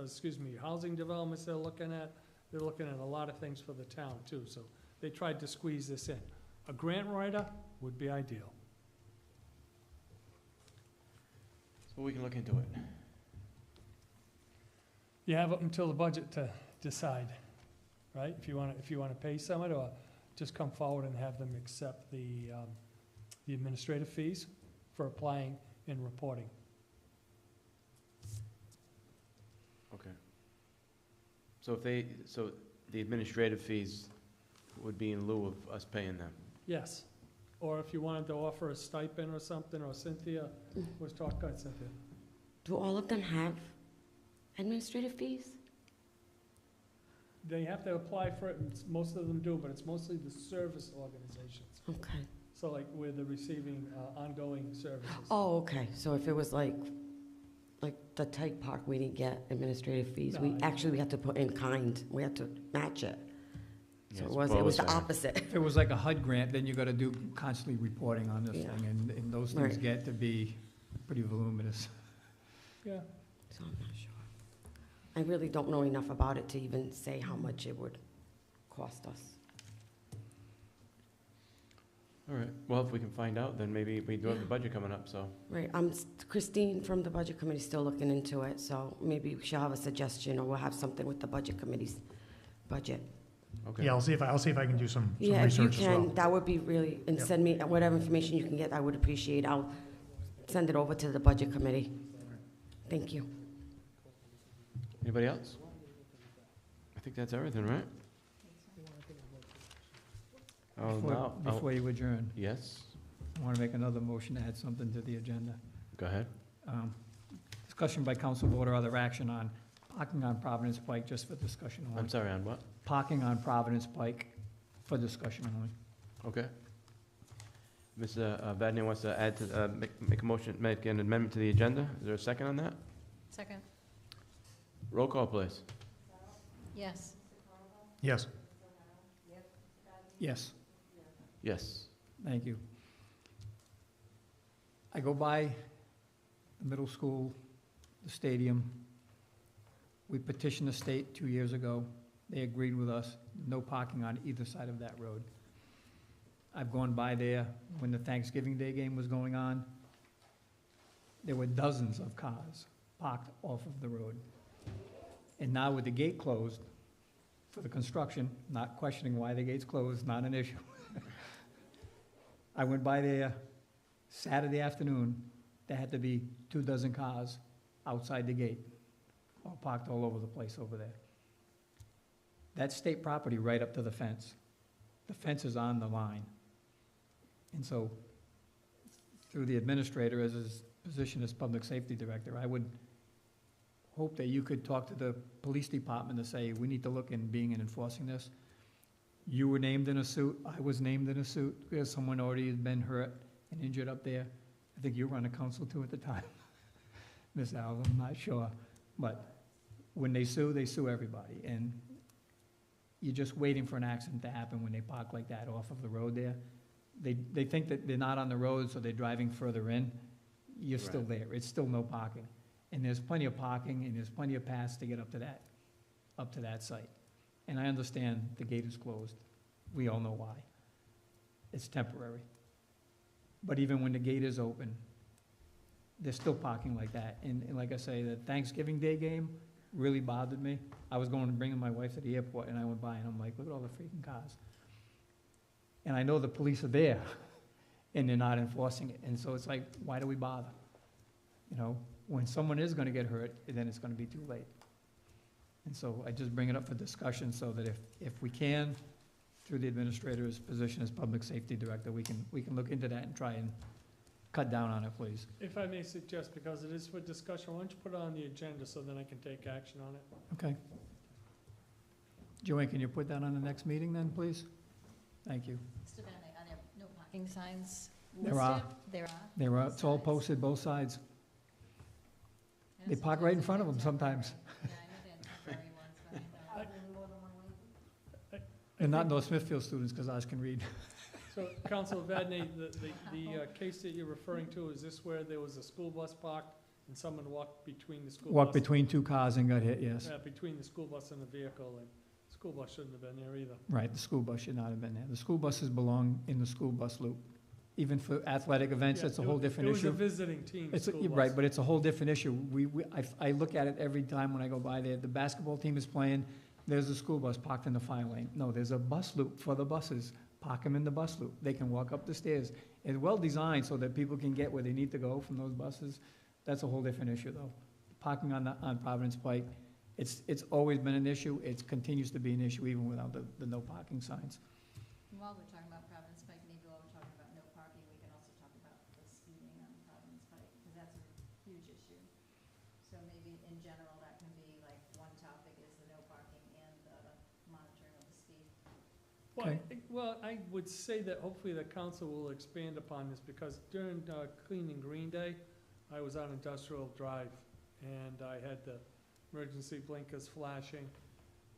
S: housing developments they're looking at. They're looking at a lot of things for the town too, so they tried to squeeze this in. A grant writer would be ideal.
A: So we can look into it.
S: You have up until the budget to decide, right? If you want to pay someone, or just come forward and have them accept the administrative fees for applying and reporting.
A: Okay. So the administrative fees would be in lieu of us paying them?
S: Yes. Or if you wanted to offer a stipend or something, or Cynthia was talking, Cynthia.
J: Do all of them have administrative fees?
S: They have to apply for it, and most of them do, but it's mostly the service organizations.
J: Okay.
S: So like where they're receiving ongoing services.
J: Oh, okay, so if it was like the Tike Park, we didn't get administrative fees. We
S: No,
J: had to put in kind, we had to match it.
A: Yeah,
J: So
A: it's
J: it was
A: both,
J: the opposite.
C: If it was like a HUD grant, then you gotta do constantly reporting on this
J: Yeah.
C: thing, and those things
J: Right.
C: get to be pretty voluminous.
S: Yeah.
J: So I'm not sure. I really don't know enough about it to even say how much it would cost us.
A: All right, well, if we can find out, then maybe we do have the budget coming up, so.
J: Right, Christine from the Budget Committee is still looking into it, so maybe she'll have a suggestion, or we'll have something with the Budget Committee's budget.
A: Okay.
G: Yeah, I'll see if I can do some
J: Yeah, if you
G: research as well.
J: can, that would be really, and
G: Yep.
J: send me whatever information you can get, I would appreciate. I'll send it over to the Budget Committee. Thank you.
A: Anybody else? I think that's everything, right? Oh, now,
C: Before you adjourn,
A: yes,
C: I wanna make another motion to add something to the agenda.
A: go ahead.
C: Discussion by council vote or other action on parking on Providence Pike, just for discussion only.
A: I'm sorry, on what?
C: Parking on Providence Pike for discussion only.
A: Okay. Mr. Vadney wants to add to, make a motion, make an amendment to the agenda. Is there a second on that?
F: Second.
A: Roll call, please.
F: Yes.
G: Yes.
C: Yes.
A: Yes.
C: Thank you. I go by the middle school, the stadium. We petitioned the state 2 years ago. They agreed with us, no parking on either side of that road. I've gone by there when the Thanksgiving Day game was going on. There were dozens of cars parked off of the road. And now with the gate closed for the construction, not questioning why the gate's closed, not an issue. I went by there Saturday afternoon, there had to be 24 cars outside the gate, all parked all over the place over there. That's state property right up to the fence. The fence is on the line. And so, through the administrator, as his position as public safety director, I would hope that you could talk to the police department to say, we need to look in being and enforcing this. You were named in a suit, I was named in a suit, because someone already had been hurt and injured up there. I think you were on the council too at the time, Ms. Allen, I'm not sure. But when they sue everybody, and you're just waiting for an accident to happen when they park like that off of the road there. They think that they're not on the road, so they're driving further in. You're still there, it's still no parking. And there's plenty of parking, and there's plenty of paths to get up to that site. And I understand the gate is closed. We all know why. It's temporary. But even when the gate is open, there's still parking like that. And like I say, the Thanksgiving Day game really bothered me. I was going to bring my wife to the airport, and I went by, and I'm like, look at all the freaking cars. And I know the police are there, and they're not enforcing it. And so it's like, why do we bother? You know, when someone is gonna get hurt, then it's gonna be too late. And so I just bring it up for discussion so that if we can, through the administrator's position as public safety director, we can look into that and try and cut down on it, please.
S: If I may suggest, because it is for discussion, why don't you put it on the agenda so then I can take action on it?
C: Okay. Joanne, can you put that on the next meeting then, please? Thank you.
F: Mr. Bentley, are there no parking signs
C: There
F: listed?
C: are.
F: There are?
C: There are, it's all posted both sides. They park right in front of them sometimes.
F: Yeah, I know they're temporary ones, but I know.
C: And not no Smithfield students, because ours can read.
S: So, Councilor Vadney, the case that you're referring to, is this where there was a school bus parked and someone walked between the school bus?
C: Walked between two cars and got hit, yes.
S: Yeah, between the school bus and the vehicle, and the school bus shouldn't have been there either.
C: Right, the school bus should not have been there. The school buses belong in the school bus loop. even for athletic events,
S: Yeah,
C: it's a whole different
S: It was a
C: issue.
S: visiting team
C: It's,
S: school
C: you're
S: bus.
C: right, but it's a whole different issue. I look at it every time when I go by there. The basketball team is playing, there's a school bus parked in the fire lane. No, there's a bus loop for the buses. Park them in the bus loop. They can walk up the stairs. It's well-designed so that people can get where they need to go from those buses. That's a whole different issue, though. Parking on Providence Pike, it's always been an issue. It continues to be an issue even without the no parking signs.
F: While we're talking about Providence Pike, maybe while we're talking about no parking, we can also talk about the speeding on Providence Pike, because that's a huge issue. So maybe in general, that can be like one topic is the no parking and the monitoring of the speed.
S: Well, I would say that hopefully the council will expand upon this, because during Clean and Green Day, I was on Industrial Drive, and I had the emergency blinkers flashing.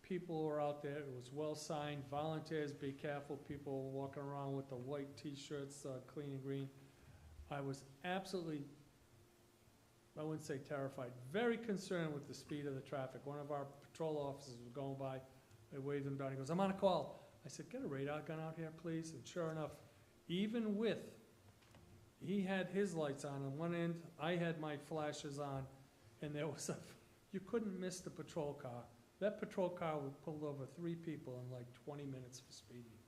S: People were out there, it was well-signed, volunteers, be careful, people were walking around with the white T-shirts, Clean and Green. I was absolutely, I wouldn't say terrified, very concerned with the speed of the traffic. One of our patrol officers was going by, I waved him down, he goes, "I'm on a call." I said, "Get a radar gun out here, please," and sure enough, even with, he had his lights on one end, I had my flashes on, and there was you couldn't miss the patrol car. That patrol car pulled over 3 people in like 20 minutes for speeding.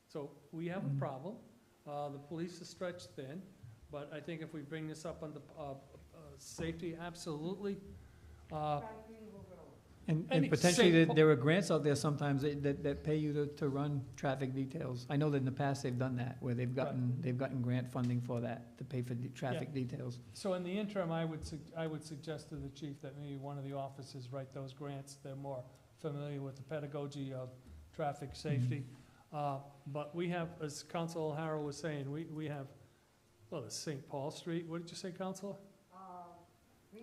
S: So we have a problem. The police are stretched thin, but I think if we bring this up under safety, absolutely.
C: And
S: Any
C: potentially,
S: safe-
C: there are grants out there sometimes that pay you to run traffic details. I know that in the past they've done that, where they've gotten grant funding for that, to pay for the traffic details.
S: So in the interim, I would suggest to the chief that maybe one of the officers write those grants. They're more familiar with the pedagogy of traffic safety. But we have, as Council O'Hara was saying, we have, well, it's St. Paul Street. What did you say, Councilor?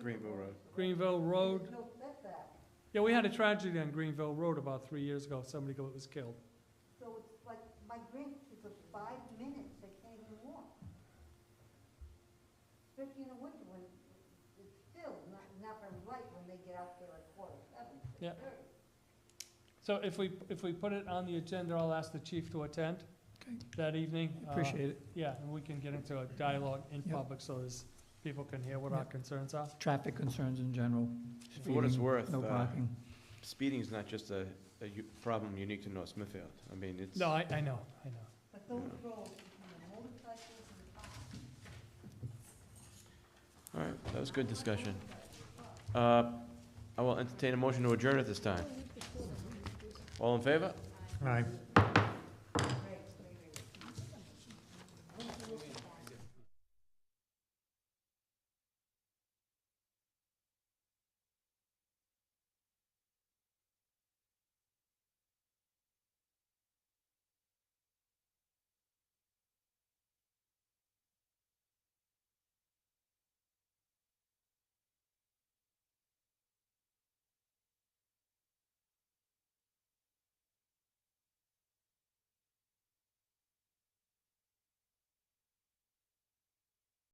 A: Greenville Road.
S: Greenville Road.
N: There's no setback.
S: Yeah, we had a tragedy on Greenville Road about 3 years ago. Somebody was killed.
N: So it's like, my grandkids are 5 minutes, they can't even walk. Especially in the winter when it's still not very light when they get out there at 6:45,
S: Yeah.
N: 6:30.
S: So if we put it on the agenda, I'll ask the chief to attend that evening.
C: Appreciate it.
S: Yeah, and we can get into a dialogue in
C: Yep.
S: public so as people can hear what our concerns are.
C: Traffic concerns in general.
A: For what it's
C: speeding,
A: worth,
C: No parking.
A: speeding is not just a problem unique to North Smithfield. I mean, it's.
S: No, I know.
N: But those roads between the motorcycles and the cars.
A: All right, that was good discussion. I will entertain a motion to adjourn at this time. All in favor?
G: Aye.